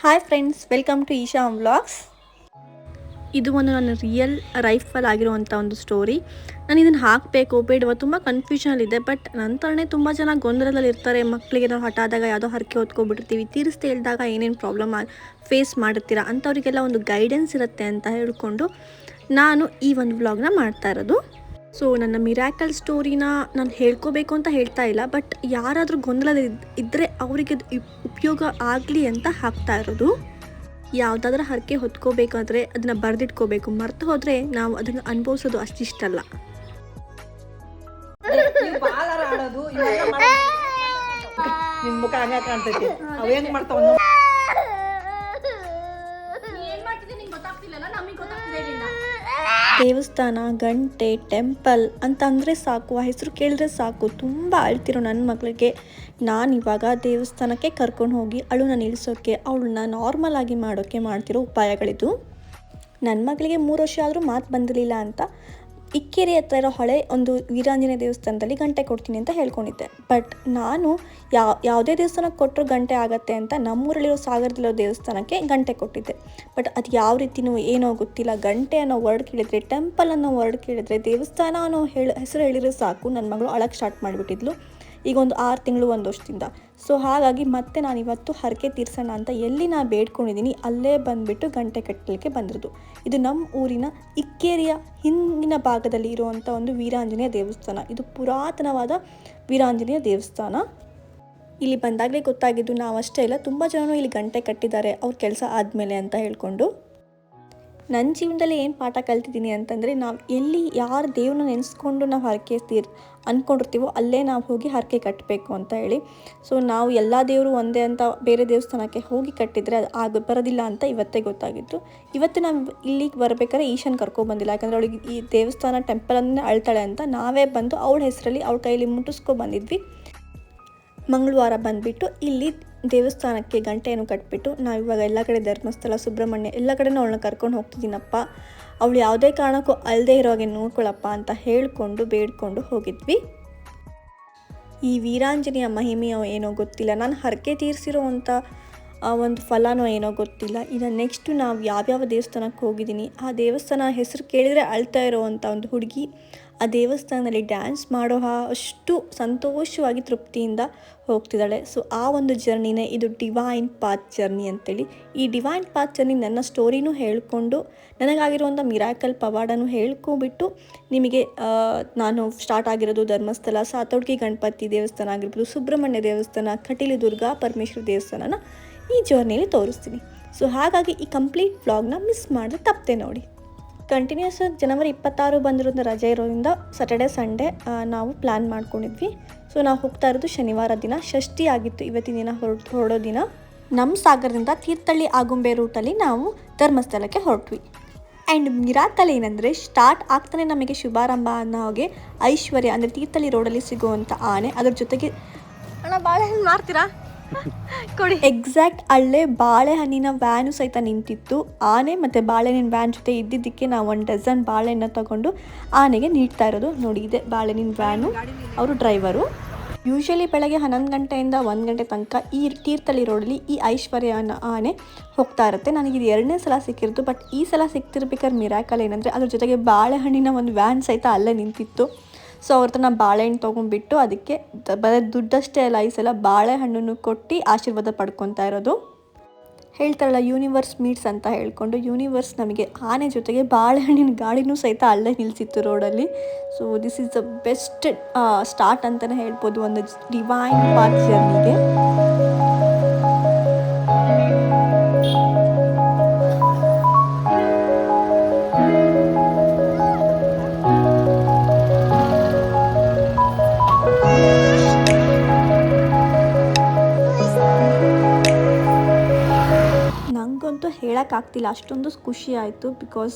Hi friends, welcome to Isha vlogs. ಇದು ಒಂದು ನನ್ನ ರಿಯಲ್ ಲೈಫಲ್ಲಿ ಆಗಿರುವಂಥ ಒಂದು ಸ್ಟೋರಿ. ನಾನು ಇದನ್ನು ಹಾಕಬೇಕು ಬೇಡವಾ ತುಂಬ ಕನ್ಫ್ಯೂಷನಲ್ಲಿದೆ. ಬಟ್ ನಂತರನೇ ತುಂಬ ಜನ ಗೊಂದಲದಲ್ಲಿ ಇರ್ತಾರೆ. ಮಕ್ಕಳಿಗೆ ನಾವು ಹಠಾದಾಗ ಯಾವುದೋ ಹರಕೆ ಹೊತ್ಕೊಬಿಟ್ಟಿರ್ತೀವಿ, ತೀರಿಸ್ತಾ ಹೇಳಿದಾಗ ಏನೇನು ಪ್ರಾಬ್ಲಮ್ ಫೇಸ್ ಮಾಡುತ್ತೀರಾ ಅಂಥವರಿಗೆಲ್ಲ ಒಂದು ಗೈಡೆನ್ಸ್ ಇರುತ್ತೆ ಅಂತ ಹೇಳ್ಕೊಂಡು ನಾನು ಈ ಒಂದು ವ್ಲಾಗ್ನ ಮಾಡ್ತಾ ಇರೋದು. ಸೊ ನನ್ನ ಮಿರಾಕಲ್ ಸ್ಟೋರಿನ ನಾನು ಹೇಳ್ಕೋಬೇಕು ಅಂತ ಹೇಳ್ತಾ ಇಲ್ಲ, ಬಟ್ ಯಾರಾದರೂ ಗೊಂದಲದಲ್ಲಿ ಇದ್ದರೆ ಅವರಿಗೆ ಉಪಯೋಗ ಆಗಲಿ ಅಂತ ಹಾಕ್ತಾ ಇರೋದು. ಯಾವುದಾದ್ರೂ ಹರಕೆ ಹೊತ್ಕೋಬೇಕಾದ್ರೆ ಅದನ್ನು ಬರೆದಿಟ್ಕೋಬೇಕು. ಮರ್ತು ಹೋದರೆ ನಾವು ಅದನ್ನು ಅನುಭವಿಸೋದು ಅಷ್ಟಿಷ್ಟಲ್ಲ. ನಿಮ್ಮ ಮುಖ ಹಂಗ ಕಾಣ್ತೈತಿ. ಅವ ಹೆಂಗ್ ಮಾಡ್ತಾವ ದೇವಸ್ಥಾನ, ಗಂಟೆ, ಟೆಂಪಲ್ ಅಂತಂದರೆ ಸಾಕು, ಆ ಹೆಸರು ಕೇಳಿದ್ರೆ ಸಾಕು, ತುಂಬ ಅಳ್ತಿರೋ ನನ್ನ ಮಗಳಿಗೆ ನಾನು ಇವಾಗ ದೇವಸ್ಥಾನಕ್ಕೆ ಕರ್ಕೊಂಡು ಹೋಗಿ ಅಳುನ ನಿಲ್ಲಿಸೋಕ್ಕೆ, ಅವಳನ್ನ ನಾರ್ಮಲ್ ಆಗಿ ಮಾಡೋಕ್ಕೆ ಮಾಡ್ತಿರೋ ಉಪಾಯಗಳಿದು. ನನ್ನ ಮಗಳಿಗೆ 3 ವರ್ಷ ಆದರೂ ಮಾತು ಬಂದಿರಲಿಲ್ಲ ಅಂತ ಇಕ್ಕೇರಿ ಹತ್ರ ಇರೋ ಹಳೆ ಒಂದು ವೀರಾಂಜನೇಯ ದೇವಸ್ಥಾನದಲ್ಲಿ ಗಂಟೆ ಕೊಡ್ತೀನಿ ಅಂತ ಹೇಳ್ಕೊಂಡಿದ್ದೆ. ಬಟ್ ನಾನು ಯಾವುದೇ ದೇವಸ್ಥಾನಕ್ಕೆ ಕೊಟ್ಟರು ಗಂಟೆ ಆಗುತ್ತೆ ಅಂತ ನಮ್ಮೂರಲ್ಲಿರೋ ಸಾಗರದಲ್ಲಿರೋ ದೇವಸ್ಥಾನಕ್ಕೆ ಗಂಟೆ ಕೊಟ್ಟಿದ್ದೆ. ಬಟ್ ಅದು ಯಾವ ರೀತಿನೂ ಏನೋ ಗೊತ್ತಿಲ್ಲ. ಗಂಟೆ ಅನ್ನೋ ವರ್ಡ್ ಕೇಳಿದರೆ, ಟೆಂಪಲ್ ಅನ್ನೋ ವರ್ಡ್ ಕೇಳಿದರೆ, ದೇವಸ್ಥಾನ ಅನ್ನೋ ಹೆಸರು ಹೇಳಿದ್ರೆ ಸಾಕು ನನ್ನ ಮಗಳು ಅಳಕ್ಕೆ ಸ್ಟಾರ್ಟ್ ಮಾಡಿಬಿಟ್ಟಿದ್ಲು. ಈಗ ಒಂದು 6 ತಿಂಗಳು 1 ವರ್ಷದಿಂದ. ಸೊ ಹಾಗಾಗಿ ಮತ್ತೆ ನಾನು ಇವತ್ತು ಹರಕೆ ತೀರ್ಸೋಣ ಅಂತ ಎಲ್ಲಿ ನಾನು ಬೇಡ್ಕೊಂಡಿದ್ದೀನಿ ಅಲ್ಲೇ ಬಂದುಬಿಟ್ಟು ಗಂಟೆ ಕಟ್ಟಲಿಕ್ಕೆ ಬಂದಿರೋದು. ಇದು ನಮ್ಮ ಊರಿನ ಇಕ್ಕೇರಿಯ ಹಿಂದಿನ ಭಾಗದಲ್ಲಿ ಇರುವಂಥ ಒಂದು ವೀರಾಂಜನೇಯ ದೇವಸ್ಥಾನ. ಇದು ಪುರಾತನವಾದ ವೀರಾಂಜನೇಯ ದೇವಸ್ಥಾನ. ಇಲ್ಲಿ ಬಂದಾಗಲೇ ಗೊತ್ತಾಗಿದ್ದು, ನಾವು ಅಷ್ಟೇ ಇಲ್ಲ, ತುಂಬ ಜನರು ಇಲ್ಲಿ ಗಂಟೆ ಕಟ್ಟಿದ್ದಾರೆ ಅವ್ರ ಕೆಲಸ ಆದಮೇಲೆ ಅಂತ ಹೇಳ್ಕೊಂಡು. ನನ್ನ ಜೀವನದಲ್ಲಿ ಏನು ಪಾಠ ಕಲ್ತಿದ್ದೀನಿ ಅಂತಂದರೆ, ನಾವು ಎಲ್ಲಿ ಯಾರು ದೇವ್ರನ್ನ ನೆನೆಸ್ಕೊಂಡು ನಾವು ಹರಕೆ ಅಂದ್ಕೊಂಡಿರ್ತೀವೋ ಅಲ್ಲೇ ನಾವು ಹೋಗಿ ಹರಕೆ ಕಟ್ಟಬೇಕು ಅಂತ ಹೇಳಿ. ಸೊ ನಾವು ಎಲ್ಲ ದೇವರು ಒಂದೇ ಅಂತ ಬೇರೆ ದೇವಸ್ಥಾನಕ್ಕೆ ಹೋಗಿ ಕಟ್ಟಿದರೆ ಅದು ಬರೋದಿಲ್ಲ ಅಂತ ಇವತ್ತೇ ಗೊತ್ತಾಗಿತ್ತು. ಇವತ್ತು ನಾವು ಇಲ್ಲಿಗೆ ಬರಬೇಕಾದ್ರೆ ಈಶಾನ್ ಕರ್ಕೊಬಂದಿಲ್ಲ, ಯಾಕಂದರೆ ಅವಳಿಗೆ ಈ ದೇವಸ್ಥಾನ ಟೆಂಪಲನ್ನೇ ಅಳ್ತಾಳೆ ಅಂತ ನಾವೇ ಬಂದು ಅವಳ ಹೆಸರಲ್ಲಿ ಅವಳ ಕೈಯಲ್ಲಿ ಮುಟ್ಟಿಸ್ಕೊಬಂದಿದ್ವಿ. ಮಂಗಳವಾರ ಬಂದುಬಿಟ್ಟು ಇಲ್ಲಿ ದೇವಸ್ಥಾನಕ್ಕೆ ಗಂಟೆಯನ್ನು ಕಟ್ಬಿಟ್ಟು ನಾವಿವಾಗ ಎಲ್ಲ ಕಡೆ ಧರ್ಮಸ್ಥಳ, ಸುಬ್ರಹ್ಮಣ್ಯ ಎಲ್ಲ ಕಡೆನೂ ಅವಳನ್ನ ಕರ್ಕೊಂಡು ಹೋಗ್ತಿದ್ದೀನಪ್ಪ, ಅವಳು ಯಾವುದೇ ಕಾರಣಕ್ಕೂ ಅಲ್ಲದೆ ಇರೋ ಹಾಗೆ ನೋಡ್ಕೊಳ್ಳಪ್ಪ ಅಂತ ಹೇಳಿಕೊಂಡು ಬೇಡ್ಕೊಂಡು ಹೋಗಿದ್ವಿ. ಈ ವೀರಾಂಜನೇಯ ಮಹಿಮೆಯೋ ಏನೋ ಗೊತ್ತಿಲ್ಲ, ನಾನು ಹರಕೆ ತೀರಿಸಿರೋ ಅಂಥ ಒಂದು ಫಲನೋ ಏನೋ ಗೊತ್ತಿಲ್ಲ. ಇನ್ನು ನೆಕ್ಸ್ಟು ನಾವು ಯಾವ್ಯಾವ ದೇವಸ್ಥಾನಕ್ಕೆ ಹೋಗಿದ್ದೀನಿ, ಆ ದೇವಸ್ಥಾನ ಹೆಸರು ಕೇಳಿದರೆ ಅಳ್ತಾ ಇರೋವಂಥ ಒಂದು ಹುಡುಗಿ ಆ ದೇವಸ್ಥಾನದಲ್ಲಿ ಡ್ಯಾನ್ಸ್ ಮಾಡೋ ಅಷ್ಟು ಸಂತೋಷವಾಗಿ ತೃಪ್ತಿಯಿಂದ ಹೋಗ್ತಿದ್ದಾಳೆ. ಸೊ ಆ ಒಂದು ಜರ್ನಿನೇ ಇದು ಡಿವೈನ್ ಪಾತ್ ಜರ್ನಿ ಅಂತೇಳಿ. ಈ ಡಿವೈನ್ ಪಾತ್ ಜರ್ನಿ ನನ್ನ ಸ್ಟೋರಿನೂ ಹೇಳ್ಕೊಂಡು, ನನಗಾಗಿರುವಂಥ ಮಿರಾಕಲ್ ಪವಾಡನೂ ಹೇಳ್ಕೊಬಿಟ್ಟು ನಿಮಗೆ ನಾನು ಸ್ಟಾರ್ಟ್ ಆಗಿರೋದು ಧರ್ಮಸ್ಥಳ, ಸಾತೋಡ್ಗಿ ಗಣಪತಿ ದೇವಸ್ಥಾನ ಆಗಿರ್ಬೋದು, ಸುಬ್ರಹ್ಮಣ್ಯ ದೇವಸ್ಥಾನ, ಕಟೀಲು ದುರ್ಗಾ ಪರಮೇಶ್ವರಿ ದೇವಸ್ಥಾನನ ಈ ಜರ್ನಿಯಲ್ಲಿ ತೋರಿಸ್ತೀನಿ. ಸೊ ಹಾಗಾಗಿ ಈ ಕಂಪ್ಲೀಟ್ ವ್ಲಾಗ್ನ ಮಿಸ್ ಮಾಡಿದ್ರೆ ತಪ್ಪದೆ ನೋಡಿ. ಕಂಟಿನ್ಯೂಸ್ ಜನವರಿ 26 ಬಂದಿರೋದು ರಜೆ ಇರೋದ್ರಿಂದ ಸ್ಯಾಟರ್ಡೆ ಸಂಡೇ ನಾವು ಪ್ಲ್ಯಾನ್ ಮಾಡ್ಕೊಂಡಿದ್ವಿ. ಸೊ ನಾವು ಹೋಗ್ತಾ ಇರೋದು ಶನಿವಾರ ದಿನ, ಷಷ್ಠಿ ಆಗಿತ್ತು ಇವತ್ತಿನ ದಿನ ಹೊರಡೋ ದಿನ. ನಮ್ಮ ಸಾಗರದಿಂದ ತೀರ್ಥಹಳ್ಳಿ ಆಗುಂಬೆ ರೂಟಲ್ಲಿ ನಾವು ಧರ್ಮಸ್ಥಳಕ್ಕೆ ಹೊರಟ್ವಿ. ಆ್ಯಂಡ್ ಮಿರಾಕಲ್ ಏನಂದರೆ, ಸ್ಟಾರ್ಟ್ ಆಗ್ತಾನೆ ನಮಗೆ ಶುಭಾರಂಭ ಅನ್ನೋ ಹಾಗೆ ಐಶ್ವರ್ಯ ಅಂದರೆ ತೀರ್ಥಹಳ್ಳಿ ರೋಡಲ್ಲಿ ಸಿಗುವಂಥ ಆನೆ, ಅದ್ರ ಜೊತೆಗೆ ಅಣ್ಣ ಬಾಳೆಹಣ್ಣು ಮಾರ್ತೀರಾ ಕೊಡಿ. ಎಕ್ಸಾಕ್ಟ್ ಅಲ್ಲೇ ಬಾಳೆಹಣ್ಣಿನ ವ್ಯಾನು ಸಹಿತ ನಿಂತಿತ್ತು. ಆನೆ ಮತ್ತು ಬಾಳೆಹಣ್ಣಿನ ವ್ಯಾನ್ ಜೊತೆ ಇದ್ದಿದ್ದಕ್ಕೆ ನಾವು 1 ಡಜನ್ ಬಾಳೆಹಣ್ಣು ತಗೊಂಡು ಆನೆಗೆ ನೀಡ್ತಾ ಇರೋದು. ನೋಡಿ, ಇದೆ ಬಾಳೆಹಣ್ಣಿನ ವ್ಯಾನು, ಅವರು ಡ್ರೈವರು. ಯೂಶ್ವಲಿ ಬೆಳಗ್ಗೆ 11 ಗಂಟೆಯಿಂದ 1 ಗಂಟೆ ತನಕ ಈ ತೀರ್ಥಹಳ್ಳಿ ರೋಡಲ್ಲಿ ಈ ಐಶ್ವರ್ಯ ಆನೆ ಹೋಗ್ತಾ ಇರುತ್ತೆ. ನನಗೆ ಇದು 2ನೇ ಸಲ ಸಿಕ್ಕಿರೋದು. ಬಟ್ ಈ ಸಲ ಸಿಕ್ತಿರ್ಬೇಕಾದ್ರೆ ಮಿರಾಕಲ್ ಏನಂದರೆ, ಅದ್ರ ಜೊತೆಗೆ ಬಾಳೆಹಣ್ಣಿನ ಒಂದು ವ್ಯಾನ್ ಸಹಿತ ಅಲ್ಲೇ ನಿಂತಿತ್ತು. ಸೊ ಅವ್ರ ಹತ್ರ ನಾನು ಬಾಳೆಹಣ್ಣು ತೊಗೊಂಡ್ಬಿಟ್ಟು ಅದಕ್ಕೆ ಬರೀ ದುಡ್ಡಷ್ಟೇ ಅಲ್ಲ, ಈ ಸಲ ಬಾಳೆಹಣ್ಣನ್ನು ಕೊಟ್ಟು ಆಶೀರ್ವಾದ ಪಡ್ಕೊತಾ ಇರೋದು. ಹೇಳ್ತಾರಲ್ಲ ಯೂನಿವರ್ಸ್ ಮೀಟ್ಸ್ ಅಂತ ಹೇಳ್ಕೊಂಡು, ಯೂನಿವರ್ಸ್ ನಮಗೆ ಆನೆ ಜೊತೆಗೆ ಬಾಳೆಹಣ್ಣಿನ ಗಾಡಿನೂ ಸಹಿತ ಅಲ್ಲೇ ನಿಲ್ಲಿಸಿತ್ತು ರೋಡಲ್ಲಿ. So this is the best start ಅಂತಲೇ ಹೇಳ್ಬೋದು ಒಂದು ಡಿವೈನ್ ಪಾತ್ ಜರ್ನಿಗೆ. ನನಗಂತೂ ಹೇಳೋಕ್ಕಾಗ್ತಿಲ್ಲ, ಅಷ್ಟೊಂದು ಖುಷಿ ಆಯಿತು. ಬಿಕಾಸ್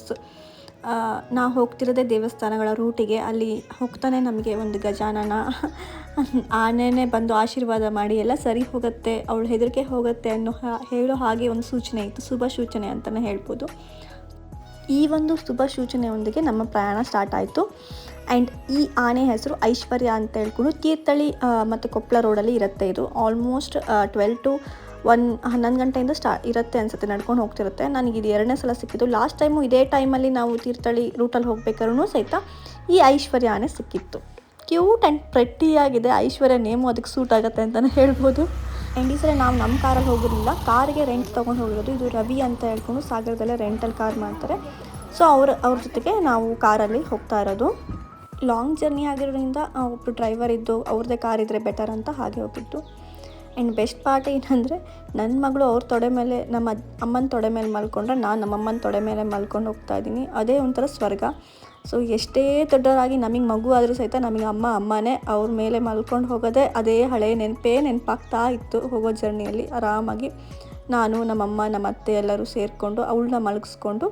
ನಾವು ಹೋಗ್ತಿರೋದೇ ದೇವಸ್ಥಾನಗಳ ರೂಟಿಗೆ. ಅಲ್ಲಿ ಹೋಗ್ತಾನೆ ನಮಗೆ ಒಂದು ಗಜಾನನ ಆನೆನೇ ಬಂದು ಆಶೀರ್ವಾದ ಮಾಡಿ ಎಲ್ಲ ಸರಿ ಹೋಗುತ್ತೆ, ಅವಳು ಹೆದರಿಕೆ ಹೋಗುತ್ತೆ ಅನ್ನೋ ಹೇಳೋ ಹಾಗೆ ಒಂದು ಸೂಚನೆ ಇತ್ತು. ಶುಭ ಸೂಚನೆ ಅಂತಲೇ ಹೇಳ್ಬೋದು. ಈ ಒಂದು ಶುಭ ಸೂಚನೆಯೊಂದಿಗೆ ನಮ್ಮ ಪ್ರಯಾಣ ಸ್ಟಾರ್ಟ್ ಆಯಿತು. ಆ್ಯಂಡ್ ಈ ಆನೆ ಹೆಸರು ಐಶ್ವರ್ಯ ಅಂತ ಹೇಳ್ಕೊಂಡು ತೀರ್ಥಹಳ್ಳಿ ಮತ್ತು ಕೊಪ್ಪಳ ರೋಡಲ್ಲಿ ಇರುತ್ತೆ. ಇದು ಆಲ್ಮೋಸ್ಟ್ 12 to 11 ಗಂಟೆಯಿಂದ ಇರುತ್ತೆ ಅನಿಸುತ್ತೆ, ನಡ್ಕೊಂಡು ಹೋಗ್ತಿರುತ್ತೆ. ನನಗೆ ಇದು 2ನೇ ಸಲ ಸಿಕ್ಕಿದ್ದು. ಲಾಸ್ಟ್ ಟೈಮು ಇದೇ ಟೈಮಲ್ಲಿ ನಾವು ತೀರ್ಥಹಳ್ಳಿ ರೂಟಲ್ಲಿ ಹೋಗ್ಬೇಕಾದ್ರೂ ಸಹಿತ ಈ ಐಶ್ವರ್ಯ ಆನೆ ಸಿಕ್ಕಿತ್ತು. ಕ್ಯೂಟ್ ಆ್ಯಂಡ್ ಪ್ರೆಟ್ಟಿಯಾಗಿದೆ. ಐಶ್ವರ್ಯ ನೇಮು ಅದಕ್ಕೆ ಸೂಟ್ ಆಗುತ್ತೆ ಅಂತಲೇ ಹೇಳ್ಬೋದು. ಆ್ಯಂಡ್ ಈ ಸಲ ನಾವು ನಮ್ಮ ಕಾರಲ್ಲಿ ಹೋಗಿರಲಿಲ್ಲ, ಕಾರಿಗೆ ರೆಂಟ್ ತೊಗೊಂಡು ಹೋಗಿರೋದು. ಇದು ರವಿ ಅಂತ ಹೇಳ್ಕೊಂಡು ಸಾಗರದಲ್ಲೇ ರೆಂಟಲ್ ಕಾರ್ ಮಾಡ್ತಾರೆ. ಸೊ ಅವ್ರ ಜೊತೆಗೆ ನಾವು ಕಾರಲ್ಲಿ ಹೋಗ್ತಾ ಇರೋದು. ಲಾಂಗ್ ಜರ್ನಿ ಆಗಿರೋದ್ರಿಂದ ಒಬ್ಬರು ಡ್ರೈವರ್ ಇದ್ದು ಅವ್ರದ್ದೇ ಕಾರ್ ಇದ್ದರೆ ಬೆಟರ್ ಅಂತ ಹಾಗೆ ಹೋಗಿದ್ದು. ಆ್ಯಂಡ್ ಬೆಸ್ಟ್ ಪಾರ್ಟ್ ಏನಂದರೆ ನನ್ನ ಮಗಳು ಅವ್ರ ತೊಡೆ ಮೇಲೆ, ನಮ್ಮ ಅಮ್ಮನ ತೊಡೆ ಮೇಲೆ ಮಲ್ಕೊಂಡ್ರೆ ನಾನು ನಮ್ಮಮ್ಮನ ತೊಡೆ ಮೇಲೆ ಮಲ್ಕೊಂಡು ಹೋಗ್ತಾ ಇದ್ದೀನಿ. ಅದೇ ಒಂಥರ ಸ್ವರ್ಗ. ಸೊ ಎಷ್ಟೇ ದೊಡ್ಡವರಾಗಿ ನಮಗೆ ಮಗು ಆದರೂ ಸಹಿತ ನಮಗೆ ಅಮ್ಮನೇ ಅವ್ರ ಮೇಲೆ ಮಲ್ಕೊಂಡು ಹೋಗೋದೇ ಅದೇ ಹಳೆಯ ನೆನಪಾಗ್ತಾ ಇತ್ತು. ಹೋಗೋ ಜರ್ನಿಯಲ್ಲಿ ಆರಾಮಾಗಿ ನಾನು ನಮ್ಮಮ್ಮ ನಮ್ಮ ಅತ್ತೆ ಎಲ್ಲರೂ ಸೇರಿಕೊಂಡು ಅವಳನ್ನ ಮಲಗಿಸ್ಕೊಂಡು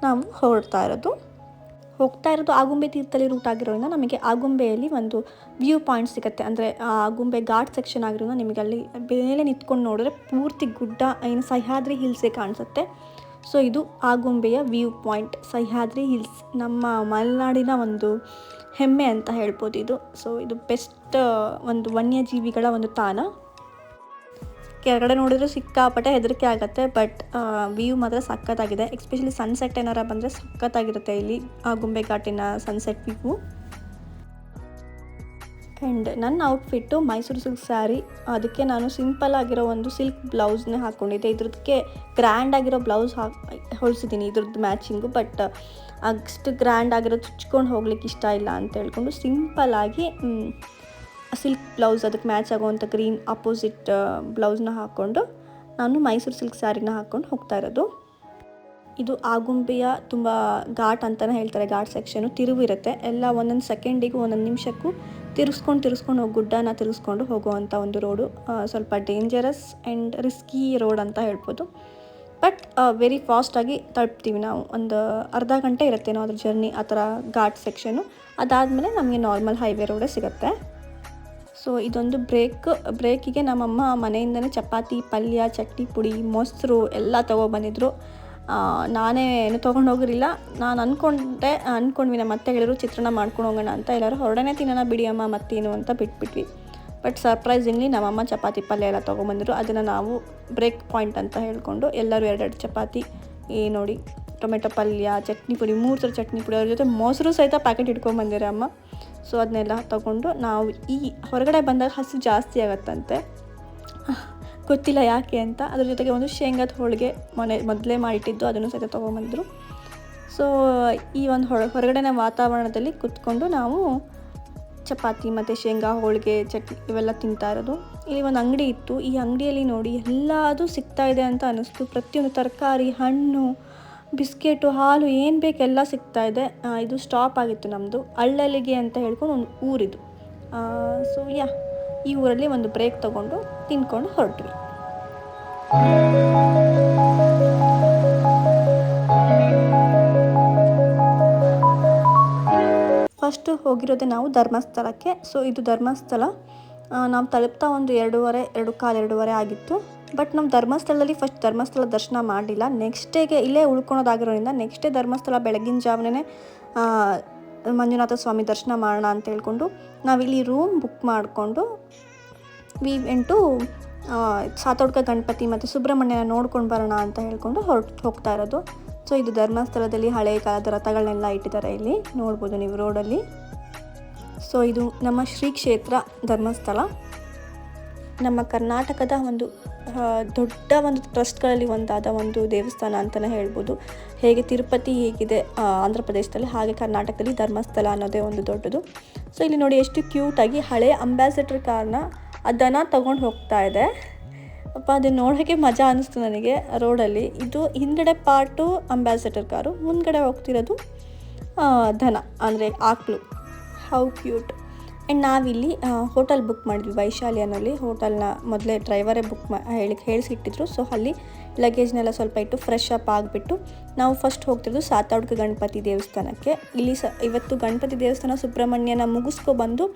ನಾವು ಹೋಗ್ತಾ ಇರೋದು ಆಗುಂಬೆ ತೀರ್ಥಹಳ್ಳಿ ರೂಟ್ ಆಗಿರೋದ್ರಿಂದ ನಮಗೆ ಆಗುಂಬೆಯಲ್ಲಿ ಒಂದು ವ್ಯೂ ಪಾಯಿಂಟ್ ಸಿಗುತ್ತೆ. ಅಂದರೆ ಆಗುಂಬೆ ಘಾಟ್ ಸೆಕ್ಷನ್ ಆಗಿರೋದ್ರಿಂದ ನಿಮಗೆ ಅಲ್ಲಿ ಮೇಲೆ ನಿಂತ್ಕೊಂಡು ನೋಡಿದ್ರೆ ಪೂರ್ತಿ ಗುಡ್ಡ, ಏನು ಸಹ್ಯಾದ್ರಿ ಹಿಲ್ಸೇ ಕಾಣಿಸುತ್ತೆ. ಸೊ ಇದು ಆಗುಂಬೆಯ ವ್ಯೂ ಪಾಯಿಂಟ್, ಸಹ್ಯಾದ್ರಿ ಹಿಲ್ಸ್. ನಮ್ಮ ಮಲೆನಾಡಿನ ಒಂದು ಹೆಮ್ಮೆ ಅಂತ ಹೇಳ್ಬೋದು ಇದು. ಸೊ ಇದು ಬೆಸ್ಟ್ ಒಂದು ವನ್ಯಜೀವಿಗಳ ಒಂದು ತಾಣ. ಕೆಳಗಡೆ ನೋಡಿದ್ರೆ ಸಿಕ್ಕಾಪಟ್ಟೆ ಹೆದರಿಕೆ ಆಗುತ್ತೆ, ಬಟ್ ವ್ಯೂ ಮಾತ್ರ ಸಖತ್ತಾಗಿದೆ. ಎಸ್ಪೆಷಲಿ ಸನ್ಸೆಟ್ ಏನಾರ ಬಂದರೆ ಸಖತ್ತಾಗಿರುತ್ತೆ ಇಲ್ಲಿ ಆಗುಂಬೆ ಘಾಟಿನ ಸನ್ಸೆಟ್ ವ್ಯೂ. ಆ್ಯಂಡ್ ನನ್ನ ಔಟ್ಫಿಟ್ಟು ಮೈಸೂರು ಸಿಲ್ಕ್ ಸ್ಯಾರಿ, ಅದಕ್ಕೆ ನಾನು ಸಿಂಪಲ್ ಆಗಿರೋ ಒಂದು ಸಿಲ್ಕ್ ಬ್ಲೌಸ್ನೇ ಹಾಕ್ಕೊಂಡಿದ್ದೆ. ಇದ್ರದಕ್ಕೆ ಗ್ರ್ಯಾಂಡ್ ಆಗಿರೋ ಬ್ಲೌಸ್ ಹೊಲಿಸಿದ್ದೀನಿ ಇದ್ರದ್ದು ಮ್ಯಾಚಿಂಗು, ಬಟ್ ಅಷ್ಟು ಗ್ರ್ಯಾಂಡ್ ಆಗಿರೋ ಚುಚ್ಕೊಂಡು ಹೋಗ್ಲಿಕ್ಕೆ ಇಷ್ಟ ಇಲ್ಲ ಅಂತ ಹೇಳ್ಕೊಂಡು ಸಿಂಪಲ್ಲಾಗಿ ಸಿಲ್ಕ್ ಬ್ಲೌಸ್ ಅದಕ್ಕೆ ಮ್ಯಾಚ್ ಆಗೋವಂಥ ಗ್ರೀನ್ ಅಪೋಸಿಟ್ ಬ್ಲೌಸ್ನ ಹಾಕ್ಕೊಂಡು ನಾನು ಮೈಸೂರು ಸಿಲ್ಕ್ ಸ್ಯಾರಿನ ಹಾಕ್ಕೊಂಡು ಹೋಗ್ತಾ ಇರೋದು. ಇದು ಆಗುಂಬೆಯ ತುಂಬ ಘಾಟ್ ಅಂತಲೇ ಹೇಳ್ತಾರೆ. ಘಾಟ್ ಸೆಕ್ಷನು ತಿರುವು ಇರುತ್ತೆ. ಎಲ್ಲ ಒಂದೊಂದು ಸೆಕೆಂಡಿಗೂ ಒಂದೊಂದು ನಿಮಿಷಕ್ಕೂ ತಿರ್ಸ್ಕೊಂಡು ಹೋಗಿ ಗುಡ್ಡನ ತಿರ್ಸ್ಕೊಂಡು ಹೋಗುವಂಥ ಒಂದು ರೋಡು. ಸ್ವಲ್ಪ ಡೇಂಜರಸ್ ಆ್ಯಂಡ್ ರಿಸ್ಕಿ ರೋಡ್ ಅಂತ ಹೇಳ್ಬೋದು. ಬಟ್ ವೆರಿ ಫಾಸ್ಟಾಗಿ ತಲುಪ್ತೀವಿ ನಾವು. ಒಂದು ಅರ್ಧ ಗಂಟೆ ಇರುತ್ತೇನೋ ಅದ್ರ ಜರ್ನಿ, ಆ ಥರ ಘಾಟ್ ಸೆಕ್ಷನು. ಅದಾದಮೇಲೆ ನಮಗೆ ನಾರ್ಮಲ್ ಹೈವೇ ರೋಡೇ ಸಿಗುತ್ತೆ. ಸೊ ಇದೊಂದು ಬ್ರೇಕಿಗೆ ನಮ್ಮಮ್ಮ ಮನೆಯಿಂದನೇ ಚಪಾತಿ, ಪಲ್ಯ, ಚಟ್ನಿ ಪುಡಿ, ಮೊಸರು ಎಲ್ಲ ತೊಗೊಬಂದಿದ್ರು. ನಾನೇ ಏನು ತೊಗೊಂಡು ಹೋಗಿರಲಿಲ್ಲ. ನಾನು ಅಂದ್ಕೊಂಡ್ವಿ, ನಮ್ಮ ಅತ್ತೆ ಹೇಳಿದ್ರು ಚಿತ್ರಾನ್ನ ಮಾಡ್ಕೊಂಡು ಹೋಗೋಣ ಅಂತ. ಎಲ್ಲರೂ ಹೊರಡನೆ ತಿನ್ನೋಣ ಬಿಡಿ ಅಮ್ಮ ಮತ್ತೇನು ಅಂತ ಬಿಟ್ಬಿಟ್ವಿ. ಬಟ್ ಸರ್ಪ್ರೈಸಿಂಗ್ಲಿ ನಮ್ಮಮ್ಮ ಚಪಾತಿ ಪಲ್ಯ ಎಲ್ಲ ತೊಗೊಂಬಂದರು. ಅದನ್ನು ನಾವು ಬ್ರೇಕ್ ಪಾಯಿಂಟ್ ಅಂತ ಹೇಳ್ಕೊಂಡು ಎಲ್ಲರೂ 2 ಚಪಾತಿ, ನೋಡಿ ಟೊಮೆಟೊ ಪಲ್ಯ, ಚಟ್ನಿ ಪುಡಿ, 3 ಥರ ಚಟ್ನಿ ಪುಡಿ, ಅವ್ರ ಜೊತೆ ಮೊಸರು ಸಹಿತ ಪ್ಯಾಕೆಟ್ ಇಟ್ಕೊಂಡ್ಬಂದಿರ ಅಮ್ಮ. ಸೊ ಅದನ್ನೆಲ್ಲ ತೊಗೊಂಡು ನಾವು ಈ ಹೊರಗಡೆ ಬಂದಾಗ ಹಸು ಜಾಸ್ತಿ ಆಗುತ್ತಂತೆ, ಗೊತ್ತಿಲ್ಲ ಯಾಕೆ ಅಂತ. ಅದ್ರ ಜೊತೆಗೆ ಒಂದು ಶೇಂಗಾದ ಹೋಳಿಗೆ ಮೊದಲೇ ಮಾಡಿಟ್ಟಿದ್ದು, ಅದನ್ನು ಸಹಿತ ತೊಗೊಂಬಂದರು. ಸೊ ಈ ಒಂದು ಹೊರಗಡೆನ ವಾತಾವರಣದಲ್ಲಿ ಕುತ್ಕೊಂಡು ನಾವು ಚಪಾತಿ ಮತ್ತು ಶೇಂಗಾ ಹೋಳಿಗೆ, ಚಟ್ನಿ ಇವೆಲ್ಲ ತಿಂತಾ ಇರೋದು. ಇಲ್ಲಿ ಒಂದು ಅಂಗಡಿ ಇತ್ತು. ಈ ಅಂಗಡಿಯಲ್ಲಿ ನೋಡಿ ಎಲ್ಲದೂ ಸಿಗ್ತಾಯಿದೆ ಅಂತ ಅನ್ನಿಸ್ತು. ಪ್ರತಿಯೊಂದು ತರಕಾರಿ, ಹಣ್ಣು, ಬಿಸ್ಕೆಟು, ಹಾಲು, ಏನು ಬೇಕೆಲ್ಲ ಸಿಗ್ತಾಯಿದೆ. ಇದು ಸ್ಟಾಪ್ ಆಗಿತ್ತು ನಮ್ಮದು. ಅಳ್ಳಲಿಗೆ ಅಂತ ಹೇಳ್ಕೊಂಡು ಒಂದು ಊರಿದು. ಸೊ ಈ ಊರಲ್ಲಿ ಒಂದು ಬ್ರೇಕ್ ತೊಗೊಂಡು ತಿನ್ಕೊಂಡು ಹೊರಟ್ವಿ. ಫಸ್ಟು ಹೋಗಿರೋದೆ ನಾವು ಧರ್ಮಸ್ಥಳಕ್ಕೆ. ಸೊ ಇದು ಧರ್ಮಸ್ಥಳ. ನಾವು ತಲುಪ್ತಾ ಒಂದು 2:15 ಆಗಿತ್ತು. ಬಟ್ ನಮ್ಮ ಧರ್ಮಸ್ಥಳದಲ್ಲಿ ಫಸ್ಟ್ ಧರ್ಮಸ್ಥಳ ದರ್ಶನ ಮಾಡಲಿಲ್ಲ. ನೆಕ್ಸ್ಟ್ ಡೇಗೆ ಇಲ್ಲೇ ಉಳ್ಕೊಳೋದಾಗಿರೋದ್ರಿಂದ ನೆಕ್ಸ್ಟ್ ಡೇ ಧರ್ಮಸ್ಥಳ ಬೆಳಗಿನ ಜಾವನೇ ಮಂಜುನಾಥ ಸ್ವಾಮಿ ದರ್ಶನ ಮಾಡೋಣ ಅಂತ ಹೇಳ್ಕೊಂಡು ನಾವಿಲ್ಲಿ ರೂಮ್ ಬುಕ್ ಮಾಡಿಕೊಂಡು ವೆಂಟು ಸಾತೋಡ್ಕ ಗಣಪತಿ ಮತ್ತು ಸುಬ್ರಹ್ಮಣ್ಯನ ನೋಡ್ಕೊಂಡು ಬರೋಣ ಅಂತ ಹೇಳ್ಕೊಂಡು ಹೋಗ್ತಾ ಇರೋದು. ಸೊ ಇದು ಧರ್ಮಸ್ಥಳದಲ್ಲಿ ಹಳೆಯ ಕಾಲದ ರಥಗಳನ್ನೆಲ್ಲ ಇಟ್ಟಿದ್ದಾರೆ, ಇಲ್ಲಿ ನೋಡ್ಬೋದು ನೀವು ರೋಡಲ್ಲಿ. ಸೊ ಇದು ನಮ್ಮ ಶ್ರೀ ಕ್ಷೇತ್ರ ಧರ್ಮಸ್ಥಳ. ನಮ್ಮ ಕರ್ನಾಟಕದ ಒಂದು ದೊಡ್ಡ ಒಂದು ಟ್ರಸ್ಟ್ಗಳಲ್ಲಿ ಒಂದಾದ ಒಂದು ದೇವಸ್ಥಾನ ಅಂತಲೇ ಹೇಳ್ಬೋದು. ಹೇಗೆ ತಿರುಪತಿ ಹೇಗಿದೆ ಆಂಧ್ರ ಪ್ರದೇಶದಲ್ಲಿ, ಹಾಗೆ ಕರ್ನಾಟಕದಲ್ಲಿ ಧರ್ಮಸ್ಥಳ ಅನ್ನೋದೇ ಒಂದು ದೊಡ್ಡದು. ಸೊ ಇಲ್ಲಿ ನೋಡಿ ಎಷ್ಟು ಕ್ಯೂಟಾಗಿ ಹಳೆಯ ಅಂಬಾಸಿಡರ್ ಕಾರ್ನ ಅದನ್ನು ತೊಗೊಂಡು ಹೋಗ್ತಾ ಇದೆ. ಅದನ್ನು ನೋಡೋಕ್ಕೆ ಮಜಾ ಅನ್ನಿಸ್ತು ನನಗೆ ರೋಡಲ್ಲಿ. ಇದು ಹಿಂದ್ಗಡೆ ಪಾರ್ಟು ಅಂಬಾಸಿಡರ್ ಕಾರು, ಮುಂದ್ಗಡೆ ಹೋಗ್ತಿರೋದು ದನ ಅಂದರೆ ಆಕಳು. How cute. ಆ್ಯಂಡ್ ನಾವಿಲ್ಲಿ ಹೋಟೆಲ್ ಬುಕ್ ಮಾಡಿದ್ವಿ ವೈಶಾಲಿ ಅನ್ನೋಲ್ಲಿ. ಹೋಟೆಲ್ನ ಮೊದಲೇ ಡ್ರೈವರೇ ಹೇಳಿಸಿಟ್ಟಿದ್ರು. ಸೊ ಅಲ್ಲಿ ಲಗೇಜ್ನೆಲ್ಲ ಸ್ವಲ್ಪ ಇಟ್ಟು ಫ್ರೆಶ್ ಅಪ್ ಆಗಿಬಿಟ್ಟು ನಾವು ಫಸ್ಟ್ ಹೋಗ್ತಿರೋದು ಸಾತೋಡ್ಕ ಗಣಪತಿ ದೇವಸ್ಥಾನಕ್ಕೆ. ಇಲ್ಲಿ ಇವತ್ತು ಗಣಪತಿ ದೇವಸ್ಥಾನ ಸುಬ್ರಹ್ಮಣ್ಯನ ಮುಗಿಸ್ಕೊಬಂದು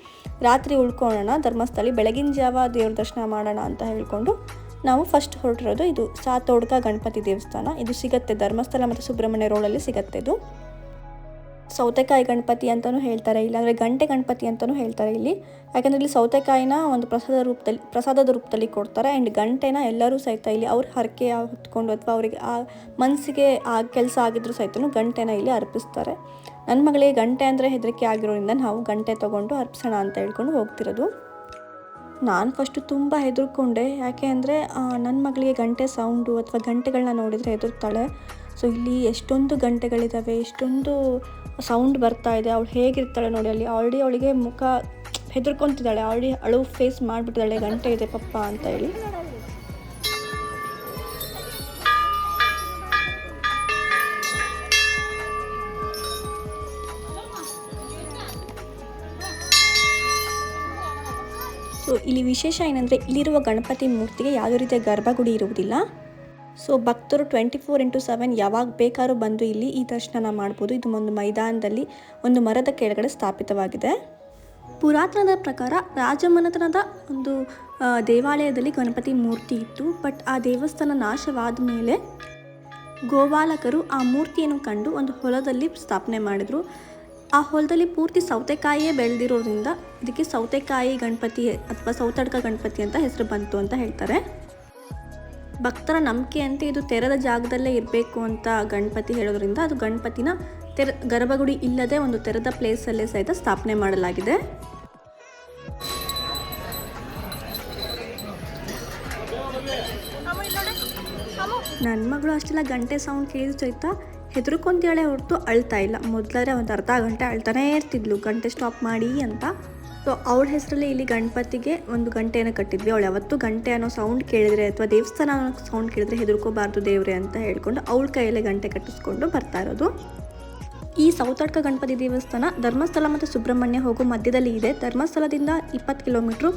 ರಾತ್ರಿ ಉಳ್ಕೊಳ್ಳೋಣ ಧರ್ಮಸ್ಥಳ, ಬೆಳಗಿನ ಜಾವ ದೇವ್ರ ದರ್ಶನ ಮಾಡೋಣ ಅಂತ ಹೇಳ್ಕೊಂಡು ನಾವು ಫಸ್ಟ್ ಹೊರಟಿರೋದು ಇದು ಸಾತೋಡ್ಕ ಗಣಪತಿ ದೇವಸ್ಥಾನ. ಇದು ಸಿಗುತ್ತೆ ಧರ್ಮಸ್ಥಳ ಮತ್ತು ಸುಬ್ರಹ್ಮಣ್ಯ ರೋಡಲ್ಲಿ ಸಿಗುತ್ತೆ ಇದು. ಸೌತೆಕಾಯಿ ಗಣಪತಿ ಅಂತಲೂ ಹೇಳ್ತಾರೆ, ಇಲ್ಲಾಂದರೆ ಗಂಟೆ ಗಣಪತಿ ಅಂತಲೂ ಹೇಳ್ತಾರೆ ಇಲ್ಲಿ. ಯಾಕಂದರೆ ಇಲ್ಲಿ ಸೌತೆಕಾಯಿನ ಒಂದು ಪ್ರಸಾದದ ರೂಪದಲ್ಲಿ ಕೊಡ್ತಾರೆ. ಆ್ಯಂಡ್ ಗಂಟೆನ ಎಲ್ಲರೂ ಸಹಿತ ಇಲ್ಲಿ ಅವ್ರ ಹರಕೆ ಹೊತ್ಕೊಂಡು ಅಥವಾ ಅವರಿಗೆ ಆ ಮನಸ್ಸಿಗೆ ಆ ಕೆಲಸ ಆಗಿದ್ರು ಸಹಿತ ಗಂಟೆನ ಇಲ್ಲಿ ಅರ್ಪಿಸ್ತಾರೆ. ನನ್ನ ಮಗಳಿಗೆ ಗಂಟೆ ಅಂದರೆ ಹೆದರಿಕೆ ಆಗಿರೋದ್ರಿಂದ ನಾವು ಗಂಟೆ ತೊಗೊಂಡು ಅರ್ಪಿಸೋಣ ಅಂತ ಹೇಳ್ಕೊಂಡು ಹೋಗ್ತಿರೋದು. ನಾನು ಫಸ್ಟು ತುಂಬ ಹೆದರ್ಕೊಂಡೆ, ಯಾಕೆ ಅಂದರೆ ನನ್ನ ಮಗಳಿಗೆ ಗಂಟೆ ಸೌಂಡು ಅಥವಾ ಗಂಟೆಗಳನ್ನ ನೋಡಿದರೆ ಹೆದರ್ತಾಳೆ. ಸೊ ಇಲ್ಲಿ ಎಷ್ಟೊಂದು ಗಂಟೆಗಳಿದ್ದಾವೆ, ಎಷ್ಟೊಂದು ಸೌಂಡ್ ಬರ್ತಾ ಇದೆ, ಅವಳು ಹೇಗಿರ್ತಾಳೆ ನೋಡಿ. ಅಲ್ಲಿ ಆಲ್ರೆಡಿ ಅವಳಿಗೆ ಮುಖ ಹೆದರ್ಕೊತಿದ್ದಾಳೆ, ಆಲ್ರೆಡಿ ಅಳು ಫೇಸ್ ಮಾಡಿಬಿಟ್ಟಿದ್ದಾಳೆ, ಗಂಟೆ ಇದೆ ಪಪ್ಪ ಅಂತ ಹೇಳಿ. ಸೊ ಇಲ್ಲಿ ವಿಶೇಷ ಏನಂದರೆ ಇಲ್ಲಿರುವ ಗಣಪತಿ ಮೂರ್ತಿಗೆ ಯಾವುದೇ ರೀತಿಯ ಗರ್ಭಗುಡಿ ಇರುವುದಿಲ್ಲ. ಸೊ ಭಕ್ತರು 24x7 ಯಾವಾಗ ಬೇಕಾದ್ರೂ ಬಂದು ಇಲ್ಲಿ ಈ ದರ್ಶನ ಮಾಡ್ಬೋದು. ಇದು ಒಂದು ಮೈದಾನದಲ್ಲಿ ಒಂದು ಮರದ ಕೆಳಗಡೆ ಸ್ಥಾಪಿತವಾಗಿದೆ. ಪುರಾತನದ ಪ್ರಕಾರ ರಾಜಮನೆತನದ ಒಂದು ದೇವಾಲಯದಲ್ಲಿ ಗಣಪತಿ ಮೂರ್ತಿ ಇತ್ತು. ಬಟ್ ಆ ದೇವಸ್ಥಾನ ನಾಶವಾದ ಮೇಲೆ ಗೋಪಾಲಕರು ಆ ಮೂರ್ತಿಯನ್ನು ಕಂಡು ಒಂದು ಹೊಲದಲ್ಲಿ ಸ್ಥಾಪನೆ ಮಾಡಿದರು. ಆ ಹೊಲದಲ್ಲಿ ಪೂರ್ತಿ ಸೌತೆಕಾಯಿಯೇ ಬೆಳೆದಿರೋದ್ರಿಂದ ಇದಕ್ಕೆ ಸೌತೆಕಾಯಿ ಗಣಪತಿ ಅಥವಾ ಸೌತಡ್ಕ ಗಣಪತಿ ಅಂತ ಹೆಸರು ಬಂತು ಅಂತ ಹೇಳ್ತಾರೆ. ಭಕ್ತರ ನಂಬಿಕೆಯಂತೆ ಇದು ತೆರೆದ ಜಾಗದಲ್ಲೇ ಇರಬೇಕು ಅಂತ ಗಣಪತಿ ಹೇಳೋದ್ರಿಂದ ಅದು ಗಣಪತಿನ ಗರ್ಭಗುಡಿ ಇಲ್ಲದೆ ಒಂದು ತೆರೆದ ಪ್ಲೇಸಲ್ಲೇ ಸಹಿತ ಸ್ಥಾಪನೆ ಮಾಡಲಾಗಿದೆ. ನನ್ನ ಮಗಳು ಅಷ್ಟೆಲ್ಲ ಗಂಟೆ ಸೌಂಡ್ ಕೇಳಿದ್ರು ಸಹಿತ ಹೆದರ್ಕೊಂತಾಳೆ ಹೊರತು ಅಳ್ತಾ ಇಲ್ಲ. ಮೊದಲಾದ್ರೆ ಒಂದು ಅರ್ಧ ಗಂಟೆ ಅಳ್ತಾನೇ ಇರ್ತಿದ್ಲು ಗಂಟೆ ಸ್ಟಾಪ್ ಮಾಡಿ ಅಂತ. ಸೊ ಅವಳ ಹೆಸರಲ್ಲಿ ಇಲ್ಲಿ ಗಣಪತಿಗೆ ಒಂದು ಗಂಟೆಯನ್ನು ಕಟ್ಟಿದ್ವಿ. ಅವಳು ಯಾವತ್ತೂ ಗಂಟೆ ಅನ್ನೋ ಸೌಂಡ್ ಕೇಳಿದರೆ ಅಥವಾ ದೇವಸ್ಥಾನ ಅನ್ನೋ ಸೌಂಡ್ ಕೇಳಿದರೆ ಹೆದರ್ಕೋಬಾರ್ದು ದೇವ್ರೆ ಅಂತ ಹೇಳ್ಕೊಂಡು ಅವಳ ಕೈಯಲ್ಲೇ ಗಂಟೆ ಕಟ್ಟಿಸ್ಕೊಂಡು ಬರ್ತಾ ಇರೋದು. ಈ ಸೌತಡ್ಕ ಗಣಪತಿ ದೇವಸ್ಥಾನ ಧರ್ಮಸ್ಥಳ ಮತ್ತು ಸುಬ್ರಹ್ಮಣ್ಯ ಹೋಗೋ ಮಧ್ಯದಲ್ಲಿ ಇದೆ. ಧರ್ಮಸ್ಥಳದಿಂದ 20 ಕಿಲೋಮೀಟ್ರು,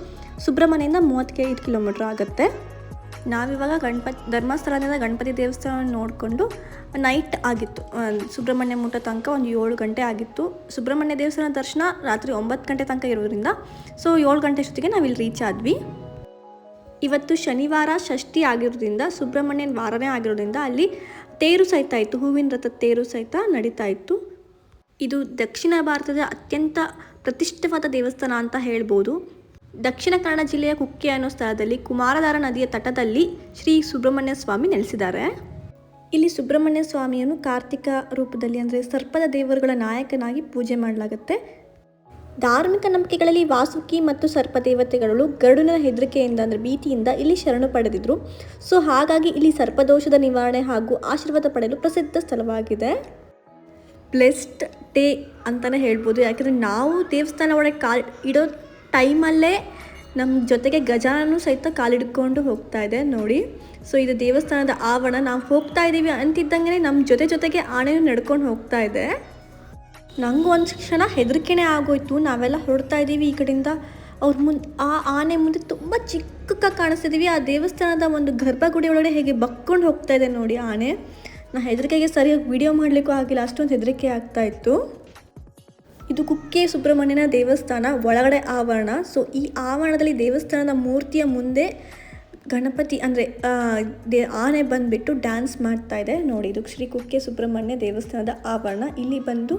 ಸುಬ್ರಹ್ಮಣ್ಯದಿಂದ 35 ಕಿಲೋಮೀಟ್ರ್ ಆಗುತ್ತೆ. ನಾವಿವಾಗ ಧರ್ಮಸ್ಥಳದಿಂದ ಗಣಪತಿ ದೇವಸ್ಥಾನ ನೋಡಿಕೊಂಡು ನೈಟ್ ಆಗಿತ್ತು. ಸುಬ್ರಹ್ಮಣ್ಯ ಮುಟ್ಟ ತನಕ ಒಂದು 7 ಗಂಟೆ ಆಗಿತ್ತು. ಸುಬ್ರಹ್ಮಣ್ಯ ದೇವಸ್ಥಾನ ದರ್ಶನ ರಾತ್ರಿ 9 ಗಂಟೆ ತನಕ ಇರೋದ್ರಿಂದ ಸೊ 7 ಗಂಟೆ ಅಷ್ಟೊತ್ತಿಗೆ ನಾವಿಲ್ಲಿ ರೀಚ್ ಆದ್ವಿ. ಇವತ್ತು ಶನಿವಾರ ಷಷ್ಠಿ ಆಗಿರೋದ್ರಿಂದ ಸುಬ್ರಹ್ಮಣ್ಯನ ವಾರನೇ ಆಗಿರೋದ್ರಿಂದ ಅಲ್ಲಿ ತೇರು ಸಹಿತ ಇತ್ತು, ಹೂವಿನ ರಥದ ತೇರು ಸಹಿತ ನಡೀತಾ ಇತ್ತು. ಇದು ದಕ್ಷಿಣ ಭಾರತದ ಅತ್ಯಂತ ಪ್ರತಿಷ್ಠಿತವಾದ ದೇವಸ್ಥಾನ ಅಂತ ಹೇಳ್ಬೋದು. ದಕ್ಷಿಣ ಕನ್ನಡ ಜಿಲ್ಲೆಯ ಕುಕ್ಕೆ ಅನ್ನೋ ಸ್ಥಳದಲ್ಲಿ ಕುಮಾರಧಾರ ನದಿಯ ತಟದಲ್ಲಿ ಶ್ರೀ ಸುಬ್ರಹ್ಮಣ್ಯ ಸ್ವಾಮಿ ನೆಲೆಸಿದ್ದಾರೆ. ಇಲ್ಲಿ ಸುಬ್ರಹ್ಮಣ್ಯ ಸ್ವಾಮಿಯನ್ನು ಕಾರ್ತಿಕ ರೂಪದಲ್ಲಿ ಅಂದರೆ ಸರ್ಪದ ದೇವರುಗಳ ನಾಯಕನಾಗಿ ಪೂಜೆ ಮಾಡಲಾಗುತ್ತೆ. ಧಾರ್ಮಿಕ ನಂಬಿಕೆಗಳಲ್ಲಿ ವಾಸುಕಿ ಮತ್ತು ಸರ್ಪ ದೇವತೆಗಳು ಗರುಡನ ಹೆದರಿಕೆಯಿಂದ ಅಂದರೆ ಭೀತಿಯಿಂದ ಇಲ್ಲಿ ಶರಣು ಪಡೆದಿದ್ರು. ಸೊ ಹಾಗಾಗಿ ಇಲ್ಲಿ ಸರ್ಪದೋಷದ ನಿವಾರಣೆ ಹಾಗೂ ಆಶೀರ್ವಾದ ಪಡೆಯಲು ಪ್ರಸಿದ್ಧ ಸ್ಥಳವಾಗಿದೆ. ಬ್ಲೆಸ್ಡ್ ಡೇ ಅಂತಲೇ ಹೇಳ್ಬೋದು. ಯಾಕೆಂದರೆ ನಾವು ದೇವಸ್ಥಾನ ಒಳಗೆ ಕಾಲು ಇಡೋ ಟೈಮಲ್ಲೇ ನಮ್ಮ ಜೊತೆಗೆ ಗಜಾನೂ ಸಹಿತ ಕಾಲಿಡ್ಕೊಂಡು ಹೋಗ್ತಾ ಇದೆ ನೋಡಿ. ಸೊ ಇದು ದೇವಸ್ಥಾನದ ಆವರಣ. ನಾವು ಹೋಗ್ತಾ ಇದ್ದೀವಿ ಅಂತಿದ್ದಂಗೆ ನಮ್ಮ ಜೊತೆಗೆ ಆನೆಯೂ ನಡ್ಕೊಂಡು ಹೋಗ್ತಾ ಇದೆ. ನನಗೂ ಒಂದು ಕ್ಷಣ ಹೆದರಿಕೆನೇ ಆಗೋಯ್ತು. ನಾವೆಲ್ಲ ಹೊರಡ್ತಾ ಇದ್ದೀವಿ ಈ ಕಡೆಯಿಂದ, ಆ ಆನೆ ಮುಂದೆ ತುಂಬ ಚಿಕ್ಕಕ್ಕೆ ಕಾಣಿಸ್ತಿದ್ದೀವಿ. ಆ ದೇವಸ್ಥಾನದ ಒಂದು ಗರ್ಭಗುಡಿ ಒಳಗಡೆ ಹೇಗೆ ಬಕ್ಕೊಂಡು ಹೋಗ್ತಾ ಇದೆ ನೋಡಿ ಆನೆ. ನಾನು ಹೆದರಿಕೆಗೆ ಸರಿಯಾಗಿ ವಿಡಿಯೋ ಮಾಡಲಿಕ್ಕೂ ಆಗಿಲ್ಲ, ಅಷ್ಟೊಂದು ಹೆದರಿಕೆ ಆಗ್ತಾಯಿತ್ತು. ಇದು ಕುಕ್ಕೆ ಸುಬ್ರಹ್ಮಣ್ಯನ ದೇವಸ್ಥಾನ ಒಳಗಡೆ ಆವರಣ. ಸೊ ಈ ಆವರಣದಲ್ಲಿ ದೇವಸ್ಥಾನದ ಮೂರ್ತಿಯ ಮುಂದೆ ಗಣಪತಿ ಅಂದರೆ ಆನೆ ಬಂದುಬಿಟ್ಟು ಡ್ಯಾನ್ಸ್ ಮಾಡ್ತಾ ಇದೆ ನೋಡಿ. ಇದು ಶ್ರೀ ಕುಕ್ಕೆ ಸುಬ್ರಹ್ಮಣ್ಯ ದೇವಸ್ಥಾನದ ಆವರಣ. ಇಲ್ಲಿ ಬಂದು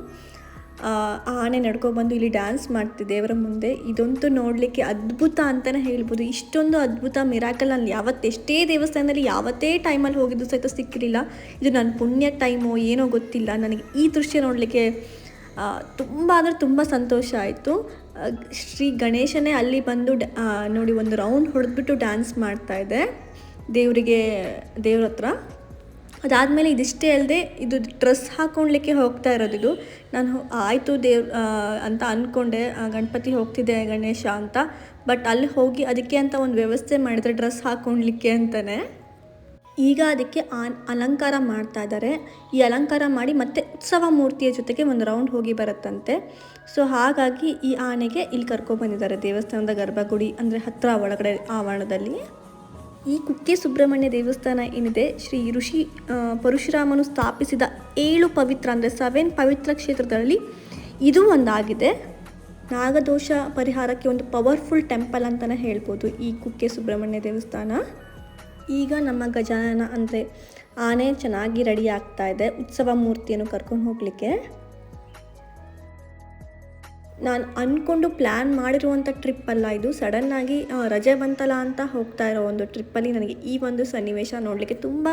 ಆನೆ ನಡ್ಕೊಬಂದು ಇಲ್ಲಿ ಡ್ಯಾನ್ಸ್ ಮಾಡ್ತಿದೆ ದೇವರ ಮುಂದೆ. ಇದಂತೂ ನೋಡಲಿಕ್ಕೆ ಅದ್ಭುತ ಅಂತಲೇ ಹೇಳ್ಬೋದು. ಇಷ್ಟೊಂದು ಅದ್ಭುತ ಮಿರಾಕಲ್ ನಾನು ಎಷ್ಟೇ ದೇವಸ್ಥಾನದಲ್ಲಿ ಯಾವತ್ತೇ ಟೈಮಲ್ಲಿ ಹೋಗಿದ್ದು ಸಹಿತ ಸಿಕ್ಕಿರಲಿಲ್ಲ. ಇದು ನನ್ನ ಪುಣ್ಯ ಟೈಮೋ ಏನೋ ಗೊತ್ತಿಲ್ಲ, ನನಗೆ ಈ ದೃಶ್ಯ ನೋಡಲಿಕ್ಕೆ ತುಂಬ ಅಂದರೆ ತುಂಬ ಸಂತೋಷ ಆಯಿತು. ಶ್ರೀ ಗಣೇಶನೇ ಅಲ್ಲಿ ಬಂದು ನೋಡಿ ಒಂದು ರೌಂಡ್ ಹೊಡೆದ್ಬಿಟ್ಟು ಡ್ಯಾನ್ಸ್ ಮಾಡ್ತಾಯಿದೆ ದೇವ್ರ ಹತ್ರ. ಅದಾದಮೇಲೆ ಇದಿಷ್ಟೇ ಅಲ್ಲದೆ ಇದು ಡ್ರೆಸ್ ಹಾಕ್ಕೊಳ್ಲಿಕ್ಕೆ ಹೋಗ್ತಾ ಇರೋದು. ಇದು ನಾನು ಆಯಿತು ಅಂತ ಅಂದ್ಕೊಂಡೆ, ಗಣಪತಿ ಹೋಗ್ತಿದ್ದೆ ಗಣೇಶ ಅಂತ. ಬಟ್ ಅಲ್ಲಿ ಹೋಗಿ ಅದಕ್ಕೆ ಅಂತ ಒಂದು ವ್ಯವಸ್ಥೆ ಮಾಡಿದರೆ ಡ್ರೆಸ್ ಹಾಕ್ಕೊಳ್ಲಿಕ್ಕೆ ಅಂತಲೇ. ಈಗ ಅದಕ್ಕೆ ಅಲಂಕಾರ ಮಾಡ್ತಾ ಇದ್ದಾರೆ. ಈ ಅಲಂಕಾರ ಮಾಡಿ ಮತ್ತೆ ಉತ್ಸವ ಮೂರ್ತಿಯ ಜೊತೆಗೆ ಒಂದು ರೌಂಡ್ ಹೋಗಿ ಬರುತ್ತಂತೆ. ಸೊ ಹಾಗಾಗಿ ಈ ಆನೆಗೆ ಇಲ್ಲಿ ಕರ್ಕೊಬಂದಿದ್ದಾರೆ ದೇವಸ್ಥಾನದ ಗರ್ಭಗುಡಿ ಅಂದರೆ ಹತ್ತಿರ ಒಳಗಡೆ ಆವರಣದಲ್ಲಿ. ಈ ಕುಕ್ಕೆ ಸುಬ್ರಹ್ಮಣ್ಯ ದೇವಸ್ಥಾನ ಏನಿದೆ ಶ್ರೀ ಋಷಿ ಪರಶುರಾಮನು ಸ್ಥಾಪಿಸಿದ 7 ಪವಿತ್ರ ಅಂದರೆ 7 ಪವಿತ್ರ ಕ್ಷೇತ್ರಗಳಲ್ಲಿ ಇದು ಒಂದಾಗಿದೆ. ನಾಗದೋಷ ಪರಿಹಾರಕ್ಕೆ ಒಂದು ಪವರ್ಫುಲ್ ಟೆಂಪಲ್ ಅಂತಲೇ ಹೇಳ್ಬೋದು ಈ ಕುಕ್ಕೆ ಸುಬ್ರಹ್ಮಣ್ಯ ದೇವಸ್ಥಾನ. ಈಗ ನಮ್ಮ ಗಜಾನನ ಅಂದರೆ ಆನೆ ಚೆನ್ನಾಗಿ ರೆಡಿ ಆಗ್ತಾ ಇದೆ ಉತ್ಸವ ಮೂರ್ತಿಯನ್ನು ಕರ್ಕೊಂಡು ಹೋಗಲಿಕ್ಕೆ. ನಾನು ಅಂದ್ಕೊಂಡು ಪ್ಲ್ಯಾನ್ ಮಾಡಿರುವಂಥ ಟ್ರಿಪ್ ಅಲ್ಲ ಇದು. ಸಡನ್ನಾಗಿ ರಜೆ ಬಂತಲ್ಲ ಅಂತ ಹೋಗ್ತಾ ಇರೋ ಒಂದು ಟ್ರಿಪ್ಪಲ್ಲಿ ನನಗೆ ಈ ಒಂದು ಸನ್ನಿವೇಶ ನೋಡಲಿಕ್ಕೆ ತುಂಬ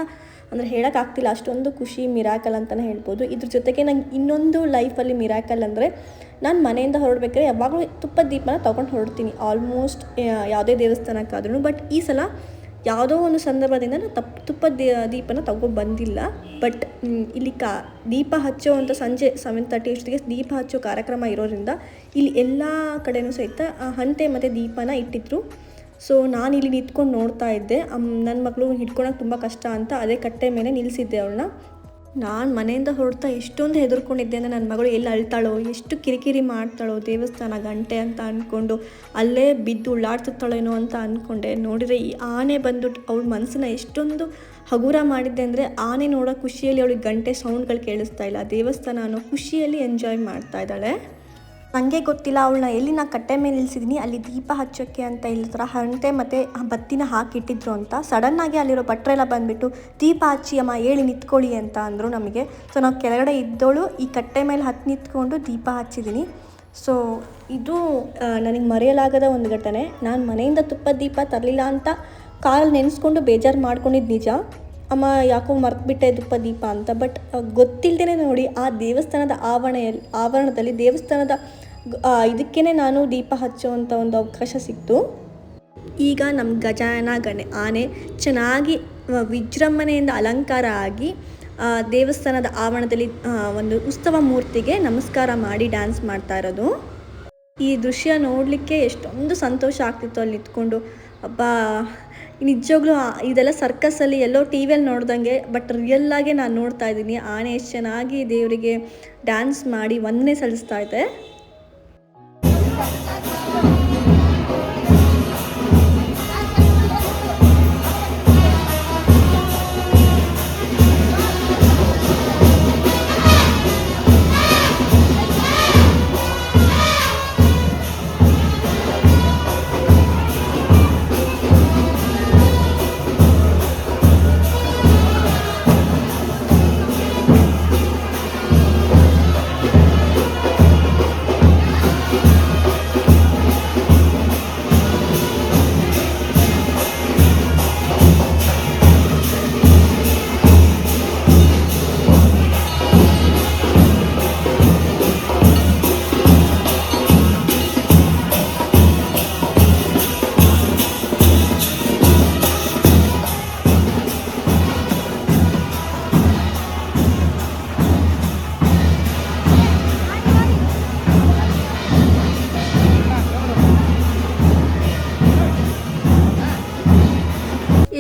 ಅಂದರೆ ಹೇಳೋಕ್ಕಾಗ್ತಿಲ್ಲ, ಅಷ್ಟೊಂದು ಖುಷಿ, ಮಿರಾಕಲ್ ಅಂತಲೇ ಹೇಳ್ಬೋದು. ಇದ್ರ ಜೊತೆಗೆ ನಂಗೆ ಇನ್ನೊಂದು ಲೈಫಲ್ಲಿ ಮಿರಾಕಲ್ ಅಂದರೆ, ನಾನು ಮನೆಯಿಂದ ಹೊರಡ್ಬೇಕಾದ್ರೆ ಯಾವಾಗಲೂ ತುಪ್ಪದ ದೀಪನ ತೊಗೊಂಡು ಹೊರಡ್ತೀನಿ ಆಲ್ಮೋಸ್ಟ್ ಯಾವುದೇ ದೇವಸ್ಥಾನಕ್ಕಾದ್ರೂ. ಬಟ್ ಈ ಸಲ ಯಾವುದೋ ಒಂದು ಸಂದರ್ಭದಿಂದ ನಾನು ತುಪ್ಪದ ದೀಪನ ಬಂದಿಲ್ಲ. ಬಟ್ ಇಲ್ಲಿ ದೀಪ ಹಚ್ಚೋವಂಥ ಸಂಜೆ 7:30 ಅಷ್ಟೊತ್ತಿಗೆ ದೀಪ ಹಚ್ಚೋ ಕಾರ್ಯಕ್ರಮ ಇರೋದ್ರಿಂದ ಇಲ್ಲಿ ಎಲ್ಲ ಕಡೆಯೂ ಸಹಿತ ಹಂಟೆ ಮತ್ತು ದೀಪನ ಇಟ್ಟಿದ್ರು. ಸೊ ನಾನು ಇಲ್ಲಿ ನಿಂತ್ಕೊಂಡು ನೋಡ್ತಾ ಇದ್ದೆ. ನನ್ನ ಮಗಳು ಹಿಡ್ಕೊಳಕ್ಕೆ ತುಂಬ ಕಷ್ಟ ಅಂತ ಅದೇ ಕಟ್ಟೆ ಮೇಲೆ ನಿಲ್ಲಿಸಿದ್ದೆ ಅವಳನ್ನ. ನಾನು ಮನೆಯಿಂದ ಹೊರಡ್ತಾ ಎಷ್ಟೊಂದು ಹೆದರ್ಕೊಂಡಿದ್ದೆ ಅಂದರೆ, ನನ್ನ ಮಗಳು ಎಲ್ಲಿ ಅಳ್ತಾಳೋ, ಎಷ್ಟು ಕಿರಿಕಿರಿ ಮಾಡ್ತಾಳೋ ದೇವಸ್ಥಾನ ಗಂಟೆ ಅಂತ ಅಂದ್ಕೊಂಡು ಅಲ್ಲೇ ಬಿದ್ದು ಉಳ್ಳಾಡ್ತಿರ್ತಾಳೇನೋ ಅಂತ ಅಂದ್ಕೊಂಡೆ. ನೋಡಿದರೆ ಈ ಆನೆ ಬಂದುಬಿಟ್ಟು ಅವಳ ಮನಸ್ಸನ್ನ ಎಷ್ಟೊಂದು ಹಗುರ ಮಾಡಿದ್ದೆ ಅಂದರೆ, ಆನೆ ನೋಡೋ ಖುಷಿಯಲ್ಲಿ ಅವಳಿಗೆ ಗಂಟೆ ಸೌಂಡ್ಗಳು ಕೇಳಿಸ್ತಾ ಇಲ್ಲ, ದೇವಸ್ಥಾನ ಅನ್ನೋ ಖುಷಿಯಲ್ಲಿ ಎಂಜಾಯ್ ಮಾಡ್ತಾ ಇದ್ದಾಳೆ. ನನಗೆ ಗೊತ್ತಿಲ್ಲ ಅವಳನ್ನ ಎಲ್ಲಿ ನಾನು ಕಟ್ಟೆ ಮೇಲೆ ನಿಲ್ಲಿಸಿದ್ದೀನಿ ಅಲ್ಲಿ ದೀಪ ಹಚ್ಚೋಕ್ಕೆ ಅಂತ ಇಲ್ಲಿ ಥರ ಹಂಟೆ ಮತ್ತು ಬತ್ತಿನ ಹಾಕಿಟ್ಟಿದ್ರು ಅಂತ. ಸಡನ್ನಾಗಿ ಅಲ್ಲಿರೋ ಭಟ್ರೆಲ್ಲ ಬಂದುಬಿಟ್ಟು ದೀಪ ಹಚ್ಚಿ ಅಮ್ಮ ಹೇಳಿ ನಿಂತ್ಕೊಳ್ಳಿ ಅಂತ ಅಂದರು ನಮಗೆ. ಸೊ ನಾವು ಕೆಳಗಡೆ ಇದ್ದೋಳು ಈ ಕಟ್ಟೆ ಮೇಲೆ ಹತ್ತಿ ನಿಂತ್ಕೊಂಡು ದೀಪ ಹಚ್ಚಿದ್ದೀನಿ. ಸೊ ಇದು ನನಗೆ ಮರೆಯಲಾಗದ ಒಂದು ಘಟನೆ. ನಾನು ಮನೆಯಿಂದ ತುಪ್ಪದ ದೀಪ ತರಲಿಲ್ಲ ಅಂತ ಕಾರಲ್ಲಿ ನೆನೆಸ್ಕೊಂಡು ಬೇಜಾರು ಮಾಡ್ಕೊಂಡಿದ್ದು ನಿಜ. ಅಮ್ಮ ಯಾಕೋ ಮರೆತುಬಿಟ್ಟೆ ತುಪ್ಪ ದೀಪ ಅಂತ. ಬಟ್ ಗೊತ್ತಿಲ್ಲದೇ ನೋಡಿ ಆ ದೇವಸ್ಥಾನದ ಆವರಣದಲ್ಲಿ ದೇವಸ್ಥಾನದ ಇದಕ್ಕೇ ನಾನು ದೀಪ ಹಚ್ಚುವಂಥ ಒಂದು ಅವಕಾಶ ಸಿಕ್ತು. ಈಗ ನಮ್ಮ ಗಜಾನನ ಆನೆ ಚೆನ್ನಾಗಿ ವಿಜೃಂಭಣೆಯಿಂದ ಅಲಂಕಾರ ಆಗಿ ದೇವಸ್ಥಾನದ ಆವರಣದಲ್ಲಿ ಒಂದು ಉತ್ಸವ ಮೂರ್ತಿಗೆ ನಮಸ್ಕಾರ ಮಾಡಿ ಡ್ಯಾನ್ಸ್ ಮಾಡ್ತಾ ಇರೋದು. ಈ ದೃಶ್ಯ ನೋಡಲಿಕ್ಕೆ ಎಷ್ಟೊಂದು ಸಂತೋಷ ಆಗ್ತಿತ್ತು ಅಲ್ಲಿ ನಿಂತ್ಕೊಂಡು. ಅಬ್ಬಾ, ನಿಜವಾಗ್ಲೂ ಇದೆಲ್ಲ ಸರ್ಕಸಲ್ಲಿ ಎಲ್ಲೋ ಟಿ ವಿಯಲ್ಲಿ ನೋಡ್ದಂಗೆ, ಬಟ್ ರಿಯಲ್ಲಾಗೆ ನಾನು ನೋಡ್ತಾ ಇದ್ದೀನಿ. ಆನೆ ಎಷ್ಟು ಚೆನ್ನಾಗಿ ದೇವರಿಗೆ ಡ್ಯಾನ್ಸ್ ಮಾಡಿ ವಂದನೆ ಸಲ್ಲಿಸ್ತಾ ಇದೆ.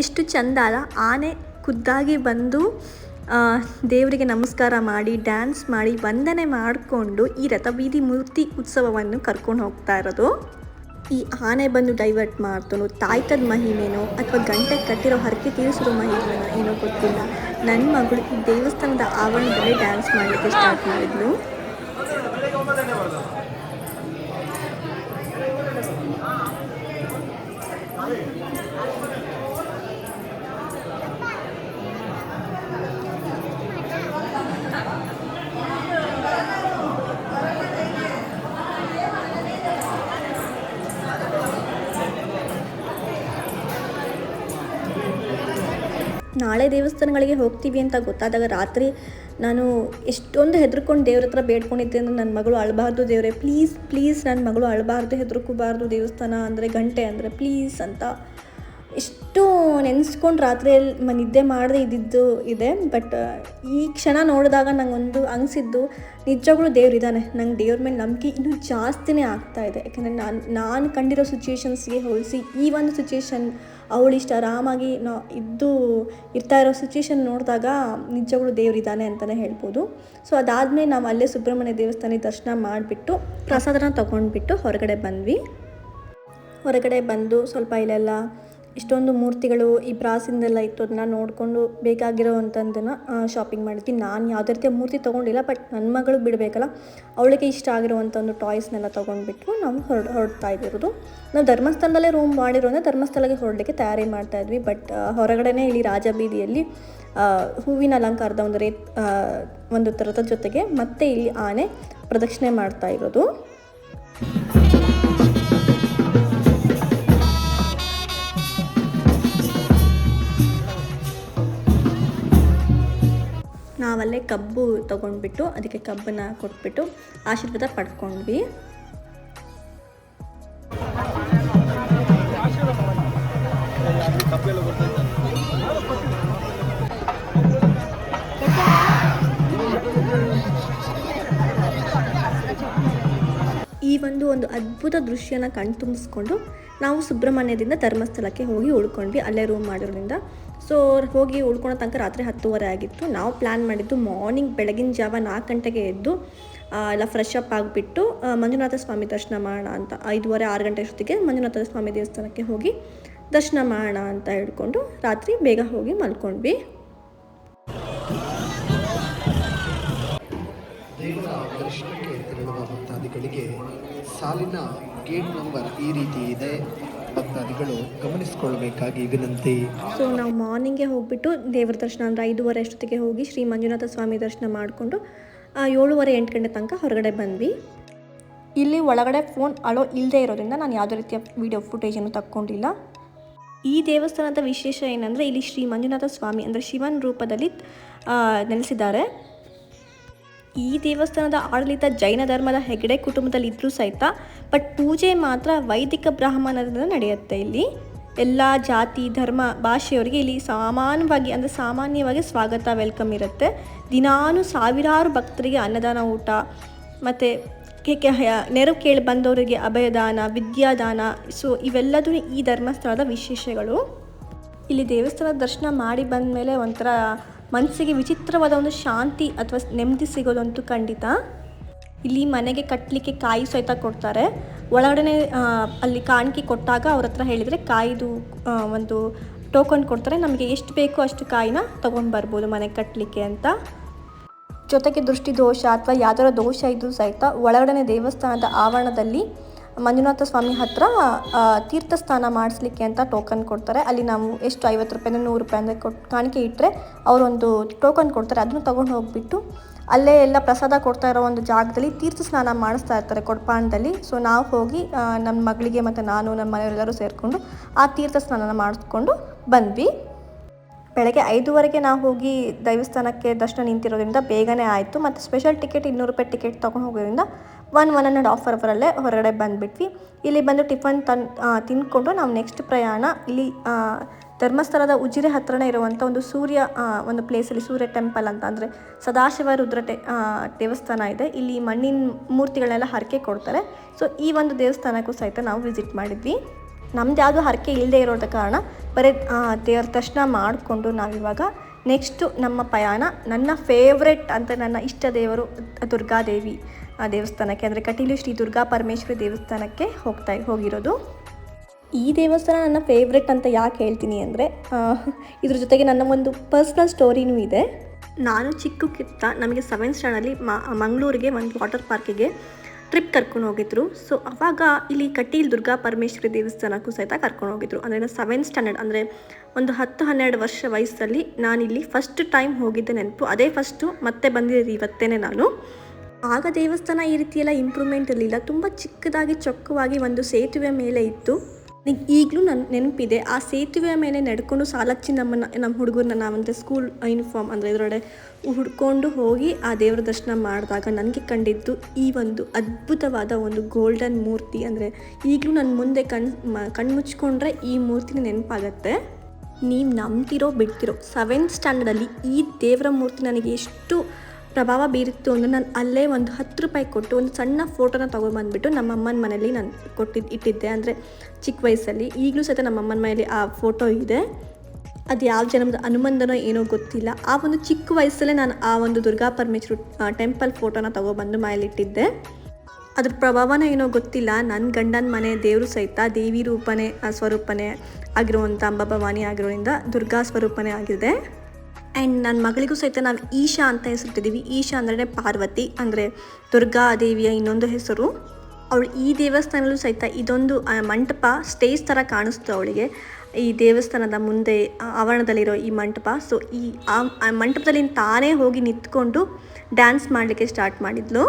ಎಷ್ಟು ಚಂದ ಅಲ್ಲ. ಆನೆ ಖುದ್ದಾಗಿ ಬಂದು ದೇವರಿಗೆ ನಮಸ್ಕಾರ ಮಾಡಿ ಡ್ಯಾನ್ಸ್ ಮಾಡಿ ವಂದನೆ ಮಾಡಿಕೊಂಡು ಈ ರಥಬೀದಿ ಮೂರ್ತಿ ಉತ್ಸವವನ್ನು ಕರ್ಕೊಂಡು ಹೋಗ್ತಾ ಇರೋದು. ಈ ಆನೆ ಬಂದು ಡೈವರ್ಟ್ ಮಾಡ್ತಾನೋ, ತಾಯ್ತದ ಮಹಿಮೆನೋ ಅಥವಾ ಗಂಟೆ ಕಟ್ಟಿರೋ ಹರಕೆ ತೀರಿಸಿರೋ ಮಹಿಮೆನೋ ಏನೋ ಗೊತ್ತಿಲ್ಲ, ನನ್ನ ಮಗಳು ಈ ದೇವಸ್ಥಾನದ ಆವರಣದಲ್ಲೇ ಡ್ಯಾನ್ಸ್ ಮಾಡಲಿಕ್ಕೆ ಸ್ಟಾರ್ಟ್ ಮಾಡಿದ್ಲು. ನಾಳೆ ದೇವಸ್ಥಾನಗಳಿಗೆ ಹೋಗ್ತೀವಿ ಅಂತ ಗೊತ್ತಾದಾಗ ರಾತ್ರಿ ನಾನು ಎಷ್ಟೊಂದು ಹೆದರ್ಕೊಂಡು ದೇವ್ರ ಹತ್ರ ಬೇಡ್ಕೊಂಡಿದ್ದೆ ಅಂದರೆ, ನನ್ನ ಮಗಳು ಅಳಬಾರ್ದು ದೇವರೇ, ಪ್ಲೀಸ್ ಪ್ಲೀಸ್ ನನ್ನ ಮಗಳು ಅಳಬಾರ್ದು, ಹೆದರ್ಕೋಬಾರ್ದು, ದೇವಸ್ಥಾನ ಅಂದರೆ ಗಂಟೆ ಅಂದರೆ ಪ್ಲೀಸ್ ಅಂತ ಎಷ್ಟು ನೆನೆಸ್ಕೊಂಡು ರಾತ್ರಿಯಲ್ಲಿ ನಿದ್ದೆ ಮಾಡದೆ ಇದ್ದಿದ್ದು ಇದೆ. ಬಟ್ ಈ ಕ್ಷಣ ನೋಡಿದಾಗ ನಂಗೊಂದು ಅನಿಸಿದ್ದು, ನಿಜವಾಗ್ಲೂ ದೇವ್ರಿದ್ದಾನೆ. ನಂಗೆ ದೇವ್ರ ಮೇಲೆ ನಂಬಿಕೆ ಇನ್ನೂ ಜಾಸ್ತಿನೇ ಆಗ್ತಾಯಿದೆ. ಯಾಕೆಂದರೆ ನಾನು ಕಂಡಿರೋ ಸಿಚುವೇಶನ್ಸ್ಗೆ ಹೋಲಿಸಿ ಈ ಒಂದು ಸಿಚುವೇಶನ್ ಅವಳಿಷ್ಟು ಆರಾಮಾಗಿ ಇರ್ತಾ ಇರೋ ಸಿಚುವೇಶನ್ ನೋಡಿದಾಗ ನಿಜವಾಗ್ಲೂ ದೇವರಿದ್ದಾನೆ ಅಂತಲೇ ಹೇಳ್ಬೋದು. ಸೊ ಅದಾದಮೇಲೆ ನಾವು ಅಲ್ಲೇ ಸುಬ್ರಹ್ಮಣ್ಯ ದೇವಸ್ಥಾನಕ್ಕೆ ದರ್ಶನ ಮಾಡಿಬಿಟ್ಟು ಪ್ರಸಾದನ ತೊಗೊಂಡ್ಬಿಟ್ಟು ಹೊರಗಡೆ ಬಂದು ಸ್ವಲ್ಪ ಇಲ್ಲೆಲ್ಲ ಇಷ್ಟೊಂದು ಮೂರ್ತಿಗಳು ಈ ಬ್ರಾಸಿಂದೆಲ್ಲ ಇತ್ತು, ಅದನ್ನ ನೋಡಿಕೊಂಡು ಬೇಕಾಗಿರೋ ಅಂಥದ್ದನ್ನು ಶಾಪಿಂಗ್ ಮಾಡಿದ್ವಿ. ನಾನು ಯಾವುದೇ ರೀತಿಯ ಮೂರ್ತಿ ತೊಗೊಂಡಿಲ್ಲ, ಬಟ್ ನನ್ನ ಮಗಳು ಬಿಡಬೇಕಲ್ಲ, ಅವಳಿಗೆ ಇಷ್ಟ ಆಗಿರುವಂಥ ಒಂದು ಟಾಯ್ಸ್ನೆಲ್ಲ ತೊಗೊಂಡ್ಬಿಟ್ಟು ನಾವು ಹೊರಡ್ತಾ ಇದ್ದಿರೋದು. ನಾವು ಧರ್ಮಸ್ಥಳದಲ್ಲೇ ರೂಮ್ ಮಾಡಿರೋದ್ರೆ ಧರ್ಮಸ್ಥಳಕ್ಕೆ ಹೊರಡಲಿಕ್ಕೆ ತಯಾರಿ ಮಾಡ್ತಾಯಿದ್ವಿ. ಬಟ್ ಹೊರಗಡೆನೇ ಇಲ್ಲಿ ರಾಜಬೀದಿಯಲ್ಲಿ ಹೂವಿನ ಅಲಂಕಾರದ ಒಂದು ರಥದ ಜೊತೆಗೆ ಮತ್ತೆ ಇಲ್ಲಿ ಆನೆ ಪ್ರದಕ್ಷಿಣೆ ಮಾಡ್ತಾ ಇರೋದು. ನಾವಲ್ಲೇ ಕಬ್ಬು ತೊಗೊಂಡ್ಬಿಟ್ಟು ಅದಕ್ಕೆ ಕಬ್ಬನ್ನು ಕೊಟ್ಬಿಟ್ಟು ಆಶೀರ್ವಾದ ಪಡ್ಕೊಂಡ್ವಿ. ಈ ಒಂದು ಅದ್ಭುತ ದೃಶ್ಯನ ಕಣ್ತುಂಬಿಸ್ಕೊಂಡು ನಾವು ಸುಬ್ರಹ್ಮಣ್ಯದಿಂದ ಧರ್ಮಸ್ಥಳಕ್ಕೆ ಹೋಗಿ ಉಳ್ಕೊಂಡ್ವಿ. ಅಲ್ಲೇ ರೂಮ್ ಮಾಡಿರೋದ್ರಿಂದ ಸೊ ಹೋಗಿ ಉಳ್ಕೊಳ್ಳೋ ತನಕ ರಾತ್ರಿ 10:30 ಆಗಿತ್ತು. ನಾವು ಪ್ಲ್ಯಾನ್ ಮಾಡಿದ್ದು ಮಾರ್ನಿಂಗ್ ಬೆಳಗಿನ ಜಾವ 4 ಗಂಟೆಗೆ ಎದ್ದು ಎಲ್ಲ ಫ್ರೆಶ್ ಅಪ್ ಆಗಿಬಿಟ್ಟು ಮಂಜುನಾಥ ಸ್ವಾಮಿ ದರ್ಶನ ಮಾಡೋಣ ಅಂತ 5:30 6 ಗಂಟೆ ಅಷ್ಟೊತ್ತಿಗೆ ಮಂಜುನಾಥ ಸ್ವಾಮಿ ದೇವಸ್ಥಾನಕ್ಕೆ ಹೋಗಿ ದರ್ಶನ ಮಾಡೋಣ ಅಂತ ಹೇಳ್ಕೊಂಡು ರಾತ್ರಿ ಬೇಗ ಹೋಗಿ ಮಲ್ಕೊಂಡ್ವಿ. ದೇವರ ದರ್ಶನಕ್ಕೆ ತೆರಳುವ ಭಕ್ತಾದಿಗಳಿಗೆ ಸಾಲಿನ ಗೇಟ್ ನಂಬರ್ ಈ ರೀತಿ ಇದೆ. ಭಕ್ತಾದಿಗಳು ಗಮನಿಸಿಕೊಳ್ಬೇಕಾಗಿ ವಿನಂತಿ. ಸೊ ನಾವು ಮಾರ್ನಿಂಗೇ ಹೋಗ್ಬಿಟ್ಟು ದೇವರ ದರ್ಶನ ಅಂದರೆ 5:30 ಅಷ್ಟೊತ್ತಿಗೆ ಹೋಗಿ ಶ್ರೀ ಮಂಜುನಾಥ ಸ್ವಾಮಿ ದರ್ಶನ ಮಾಡಿಕೊಂಡು 7:30 8 ಗಂಟೆ ತನಕ ಹೊರಗಡೆ ಬಂದ್ವಿ. ಇಲ್ಲಿ ಒಳಗಡೆ ಫೋನ್ ಅಲೋ ಇಲ್ಲದೆ ಇರೋದ್ರಿಂದ ನಾನು ಯಾವುದೇ ರೀತಿಯ ವಿಡಿಯೋ ಫುಟೇಜನ್ನು ತಕ್ಕೊಂಡಿಲ್ಲ. ಈ ದೇವಸ್ಥಾನದ ವಿಶೇಷ ಏನಂದರೆ ಇಲ್ಲಿ ಶ್ರೀ ಮಂಜುನಾಥ ಸ್ವಾಮಿ ಅಂದರೆ ಶಿವನ ರೂಪದಲ್ಲಿ ನೆಲೆಸಿದ್ದಾರೆ. ಈ ದೇವಸ್ಥಾನದ ಆಡಳಿತ ಜೈನ ಧರ್ಮದ ಹೆಗಡೆ ಕುಟುಂಬದಲ್ಲಿ ಇದ್ದರೂ ಸಹಿತ ಬಟ್ ಪೂಜೆ ಮಾತ್ರ ವೈದಿಕ ಬ್ರಾಹ್ಮಣರಿಂದ ನಡೆಯುತ್ತೆ. ಇಲ್ಲಿ ಎಲ್ಲ ಜಾತಿ ಧರ್ಮ ಭಾಷೆಯವರಿಗೆ ಇಲ್ಲಿ ಸಾಮಾನ್ಯವಾಗಿ ಸ್ವಾಗತ ವೆಲ್ಕಮ್ ಇರುತ್ತೆ. ದಿನಾನು ಸಾವಿರಾರು ಭಕ್ತರಿಗೆ ಅನ್ನದಾನ ಊಟ ಮತ್ತು ನೆರವು ಕೇಳಿ ಬಂದವರಿಗೆ ಅಭಯದಾನ ವಿದ್ಯಾದಾನ ಸೊ ಇವೆಲ್ಲದೂ ಈ ಧರ್ಮಸ್ಥಳದ ವಿಶೇಷಗಳು. ಇಲ್ಲಿ ದೇವಸ್ಥಾನದ ದರ್ಶನ ಮಾಡಿ ಬಂದ ಮೇಲೆ ಒಂಥರ ಮನಸ್ಸಿಗೆ ವಿಚಿತ್ರವಾದ ಒಂದು ಶಾಂತಿ ಅಥವಾ ನೆಮ್ಮದಿ ಸಿಗೋದಂತೂ ಖಂಡಿತ. ಇಲ್ಲಿ ಮನೆಗೆ ಕಟ್ಟಲಿಕ್ಕೆ ಕಾಯಿ ಸಹಿತ ಕೊಡ್ತಾರೆ. ಒಳಗಡೆ ಅಲ್ಲಿ ಕಾಣಿಕೆ ಕೊಟ್ಟಾಗ ಅವ್ರ ಹತ್ರ ಹೇಳಿದರೆ ಕಾಯಿದು ಒಂದು ಟೋಕನ್ ಕೊಡ್ತಾರೆ. ನಮಗೆ ಎಷ್ಟು ಬೇಕೋ ಅಷ್ಟು ಕಾಯಿನ ತೊಗೊಂಡು ಬರ್ಬೋದು ಮನೆಗೆ ಕಟ್ಟಲಿಕ್ಕೆ ಅಂತ. ಜೊತೆಗೆ ದೃಷ್ಟಿ ದೋಷ ಅಥವಾ ಯಾವ್ದಾರ ದೋಷ ಇದ್ದರೂ ಸಹಿತ ಒಳಗಡೆ ದೇವಸ್ಥಾನದ ಆವರಣದಲ್ಲಿ ಮಂಜುನಾಥ ಸ್ವಾಮಿ ಹತ್ರ ತೀರ್ಥ ಸ್ನಾನ ಮಾಡಿಸ್ಲಿಕ್ಕೆ ಅಂತ ಟೋಕನ್ ಕೊಡ್ತಾರೆ. ಅಲ್ಲಿ ನಾವು ಎಷ್ಟು 50 ರೂಪಾಯಿ 100 ರೂಪಾಯಿ ಅಂದರೆ ಕಾಣಿಕೆ ಇಟ್ಟರೆ ಅವರೊಂದು ಟೋಕನ್ ಕೊಡ್ತಾರೆ. ಅದನ್ನು ತೊಗೊಂಡು ಹೋಗಿಬಿಟ್ಟು ಅಲ್ಲೇ ಎಲ್ಲ ಪ್ರಸಾದ ಕೊಡ್ತಾ ಇರೋ ಒಂದು ಜಾಗದಲ್ಲಿ ತೀರ್ಥ ಸ್ನಾನ ಮಾಡಿಸ್ತಾ ಇರ್ತಾರೆ ಕೊಡಪಾಣದಲ್ಲಿ. ಸೊ ನಾವು ಹೋಗಿ ನಮ್ಮ ಮಗಳಿಗೆ ಮತ್ತು ನಾನು ನಮ್ಮ ಮನೆಯವರೆಲ್ಲರೂ ಸೇರಿಕೊಂಡು ಆ ತೀರ್ಥ ಸ್ನಾನ ಮಾಡಿಸ್ಕೊಂಡು ಬಂದ್ವಿ. ಬೆಳಗ್ಗೆ 5:30ಗೆ ನಾವು ಹೋಗಿ ದೇವಸ್ಥಾನಕ್ಕೆ ದರ್ಶನ ನಿಂತಿರೋದ್ರಿಂದ ಬೇಗನೆ ಆಯಿತು. ಮತ್ತು ಸ್ಪೆಷಲ್ ಟಿಕೆಟ್ 200 ರೂಪಾಯಿ ಟಿಕೆಟ್ ತೊಗೊಂಡು ಹೋಗೋದ್ರಿಂದ 1.5 ಅವರಲ್ಲೇ ಹೊರಗಡೆ ಬಂದುಬಿಟ್ವಿ. ಇಲ್ಲಿ ಬಂದು ಟಿಫನ್ ತಿಂದ್ಕೊಂಡು ನಾವು ನೆಕ್ಸ್ಟ್ ಪ್ರಯಾಣ ಇಲ್ಲಿ ಧರ್ಮಸ್ಥಳದ ಉಜಿರೆ ಹತ್ರನೇ ಇರುವಂಥ ಒಂದು ಒಂದು ಪ್ಲೇಸಲ್ಲಿ ಸೂರ್ಯ ಟೆಂಪಲ್ ಅಂತ ಅಂದರೆ ಸದಾಶಿವ ರುದ್ರ ದೇವಸ್ಥಾನ ಇದೆ. ಇಲ್ಲಿ ಮಣ್ಣಿನ ಮೂರ್ತಿಗಳನ್ನೆಲ್ಲ ಹರಕೆ ಕೊಡ್ತಾರೆ. ಸೊ ಈ ಒಂದು ದೇವಸ್ಥಾನಕ್ಕೂ ಸಹಿತ ನಾವು ವಿಸಿಟ್ ಮಾಡಿದ್ವಿ. ನಮ್ದು ಯಾವುದು ಹರಕೆ ಇಲ್ಲದೆ ಇರೋದ ಕಾರಣ ಬರೀ ದೇವ್ರ ದರ್ಶನ ಮಾಡಿಕೊಂಡು ನಾವಿವಾಗ ನೆಕ್ಸ್ಟು ನಮ್ಮ ಪ್ರಯಾಣ ನನ್ನ ಫೇವ್ರೆಟ್ ಅಂತ ನನ್ನ ಇಷ್ಟ ದೇವರು ದುರ್ಗಾದೇವಿ ದೇವಸ್ಥಾನಕ್ಕೆ ಅಂದರೆ ಕಟೀಲು ಶ್ರೀ ದುರ್ಗಾ ಪರಮೇಶ್ವರಿ ದೇವಸ್ಥಾನಕ್ಕೆ ಹೋಗಿರೋದು. ಈ ದೇವಸ್ಥಾನ ನನ್ನ ಫೇವ್ರೆಟ್ ಅಂತ ಯಾಕೆ ಹೇಳ್ತೀನಿ ಅಂದರೆ ಇದ್ರ ಜೊತೆಗೆ ನನ್ನ ಒಂದು ಪರ್ಸ್ನಲ್ ಸ್ಟೋರಿನೂ ಇದೆ. ನಾನು ಚಿಕ್ಕಕ್ಕಿಂತ ನಮಗೆ 7th ಸ್ಟ್ಯಾಂಡರ್ಡಲ್ಲಿ ಮಂಗಳೂರಿಗೆ ಒಂದು ವಾಟರ್ ಪಾರ್ಕಿಗೆ ಟ್ರಿಪ್ ಕರ್ಕೊಂಡು ಹೋಗಿದ್ರು. ಸೊ ಆವಾಗ ಇಲ್ಲಿ ಕಟೀಲ್ ದುರ್ಗಾ ಪರಮೇಶ್ವರಿ ದೇವಸ್ಥಾನಕ್ಕೂ ಸಹಿತ ಕರ್ಕೊಂಡು ಹೋಗಿದ್ರು. ಅಂದರೆ ನಾನು 7th ಸ್ಟ್ಯಾಂಡರ್ಡ್ ಅಂದರೆ ಒಂದು 10-12 ವರ್ಷ ವಯಸ್ಸಲ್ಲಿ ನಾನಿಲ್ಲಿ ಫಸ್ಟ್ ಟೈಮ್ ಹೋಗಿದ್ದೆ ನೆನಪು. ಅದೇ ಫಸ್ಟು ಮತ್ತೆ ಬಂದಿರೋದು ಇವತ್ತೇನೆ ನಾನು. ಆಗ ದೇವಸ್ಥಾನ ಈ ರೀತಿಯೆಲ್ಲ ಇಂಪ್ರೂವ್ಮೆಂಟ್ ಇರಲಿಲ್ಲ. ತುಂಬ ಚಿಕ್ಕದಾಗಿ ಚೊಕ್ಕವಾಗಿ ಒಂದು ಸೇತುವೆ ಮೇಲೆ ಇತ್ತು. ಈಗಲೂ ನನ್ನ ನೆನಪಿದೆ. ಆ ಸೇತುವೆಯ ಮೇಲೆ ನಡ್ಕೊಂಡು ಸಾಲಚ್ಚಿ ನಮ್ಮ ಹುಡುಗರನ್ನ ನಾವಂದರೆ ಸ್ಕೂಲ್ ಯೂನಿಫಾರ್ಮ್ ಅಂದರೆ ಇದರೊಳಗೆ ಹುಡ್ಕೊಂಡು ಹೋಗಿ ಆ ದೇವರ ದರ್ಶನ ಮಾಡಿದಾಗ ನನಗೆ ಕಂಡಿದ್ದು ಈ ಒಂದು ಅದ್ಭುತವಾದ ಒಂದು ಗೋಲ್ಡನ್ ಮೂರ್ತಿ. ಅಂದರೆ ಈಗಲೂ ನನ್ನ ಮುಂದೆ ಕಣ್ಮುಚ್ಕೊಂಡ್ರೆ ಈ ಮೂರ್ತಿನ ನೆನಪಾಗತ್ತೆ. ನೀವು ನಂಬ್ತಿರೋ ಬಿಡ್ತಿರೋ 7th ಸ್ಟ್ಯಾಂಡರ್ಡಲ್ಲಿ ಈ ದೇವರ ಮೂರ್ತಿ ನನಗೆ ಎಷ್ಟು ಪ್ರಭಾವ ಬೀರಿತ್ತು ಅಂದರೆ ನಾನು ಅಲ್ಲೇ ಒಂದು 10 ರೂಪಾಯಿ ಕೊಟ್ಟು ಒಂದು ಸಣ್ಣ ಫೋಟೋನ ತೊಗೊಂಡ್ಬಂದ್ಬಿಟ್ಟು ನಮ್ಮ ಅಮ್ಮನ ಮನೇಲಿ ನಾನು ಇಟ್ಟಿದ್ದೆ. ಅಂದರೆ ಚಿಕ್ಕ ವಯಸ್ಸಲ್ಲಿ ಈಗಲೂ ಸಹಿತ ನಮ್ಮ ಅಮ್ಮನ ಮನೇಲಿ ಆ ಫೋಟೋ ಇದೆ. ಅದು ಯಾವ ಜನ್ಮದ ಅನುಬಂಧನೋ ಏನೋ ಗೊತ್ತಿಲ್ಲ. ಆ ಒಂದು ಚಿಕ್ಕ ವಯಸ್ಸಲ್ಲೇ ನಾನು ಆ ಒಂದು ದುರ್ಗಾ ಪರಮೇಶ್ವರಿ ಟೆಂಪಲ್ ಫೋಟೋನ ತೊಗೊಬಂದು ಮನೇಲಿಟ್ಟಿದ್ದೆ. ಅದ್ರ ಪ್ರಭಾವನ ಏನೋ ಗೊತ್ತಿಲ್ಲ. ನನ್ನ ಗಂಡನ ಮನೆ ದೇವರು ಸಹಿತ ದೇವಿ ರೂಪನೇ ಸ್ವರೂಪನೇ ಆಗಿರುವಂಥ ಅಂಬಾಭವಾನಿ ಆಗಿರೋದ್ರಿಂದ ದುರ್ಗಾ ಸ್ವರೂಪನೇ ಆಗಿದೆ. ಆ್ಯಂಡ್ ನನ್ನ ಮಗಳಿಗೂ ಸಹಿತ ನಾವು ಈಶಾ ಅಂತ ಹೆಸರಿಟ್ಟಿದ್ದೀವಿ. ಈಶಾ ಅಂದರೆ ಪಾರ್ವತಿ, ಅಂದರೆ ದುರ್ಗಾ ದೇವಿಯ ಇನ್ನೊಂದು ಹೆಸರು. ಅವಳು ಈ ದೇವಸ್ಥಾನದಲ್ಲೂ ಸಹಿತ ಇದೊಂದು ಮಂಟಪ ಸ್ಟೇಜ್ ಥರ ಕಾಣಿಸ್ತು ಅವಳಿಗೆ. ಈ ದೇವಸ್ಥಾನದ ಮುಂದೆ ಆವರಣದಲ್ಲಿರೋ ಈ ಮಂಟಪ. ಸೊ ಆ ಮಂಟಪದಲ್ಲಿ ತಾನೇ ಹೋಗಿ ನಿಂತ್ಕೊಂಡು ಡ್ಯಾನ್ಸ್ ಮಾಡಲಿಕ್ಕೆ ಸ್ಟಾರ್ಟ್ ಮಾಡಿದ್ಲು.